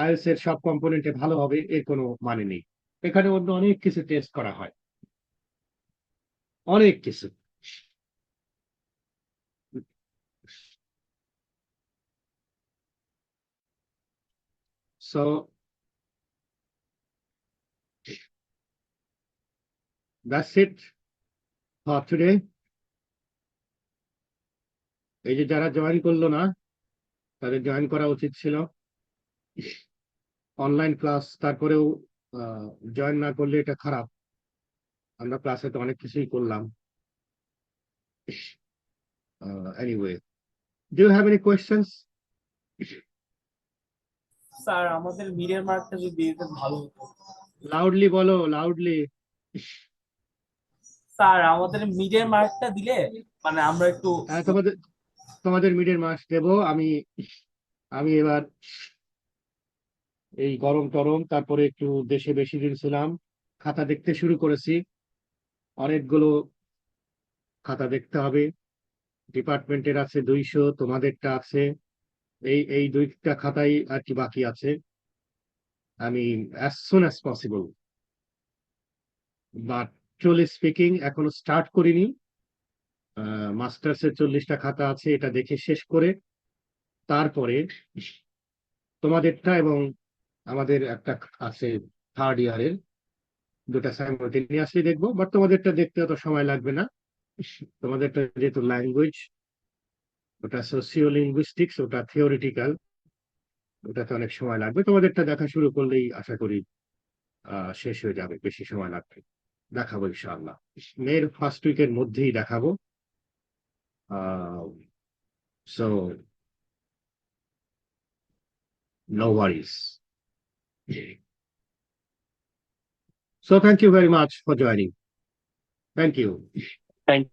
[SPEAKER 1] আইএলটিএস এর সব কম্পোনেন্টে ভালো হবে এর কোনো মানে নেই। এখানে অন্য অনেক কিছু টেস্ট করা হয়, অনেক কিছু। So that's it for today. এই যে যারা জয়েন করলো না তাদের জয়েন করা উচিত ছিল, অনলাইন ক্লাস, তারপরেও জয়েন না করলে এটা খারাপ। আমরা ক্লাসে তো অনেক কিছুই করলাম। Anyway, do you have any questions?
[SPEAKER 8] Sir আমাদের মিডিয়ার মার্কটা যদি দিতে ভালো হতো।
[SPEAKER 1] Loudly বলো, loudly.
[SPEAKER 8] স্যার আমাদের মিডের মার্কটা দিলে মানে আমরা একটু
[SPEAKER 1] তোমাদের তোমাদের মিডের মার্কস দেবো আমি। আমি এবার এই গরম টরম, তারপরে একটু দেশে বেশি দিন ছিলাম, খাতা দেখতে শুরু করেছি। অনেকগুলো খাতা দেখতে হবে। ডিপার্টমেন্টের আছে 200, তোমাদেরটা আছে, এই দুইটা খাতাই আর কি বাকি আছে। আমি as soon as possible, but truly speaking এখনো স্টার্ট করিনি। মাস্টার্সের 40টা খাতা আছে, এটা দেখে শেষ করে তারপরে তোমাদেরটা এবং আমাদের একটা আছে থার্ড ইয়ারের, দুটা সাইমultaneously দেখবো। বাট তোমাদেরটা দেখতে অত সময় লাগবে না। তোমাদেরটা যেহেতু ল্যাঙ্গুয়েজ, ওটা সোসিও লিঙ্গুইস্টিক্স, ওটা থিওরিটিক্যাল, ওটাতে অনেক সময় লাগবে। তোমাদেরটা দেখা শুরু করলেই আশা করি শেষ হয়ে যাবে, বেশি সময় লাগবে। দেখাবো ইনশাআল্লাহ, মের ফার্স্ট উইকের মধ্যেই দেখাবো। So no worries. So thank you very much for joining. Thank you.
[SPEAKER 8] Thank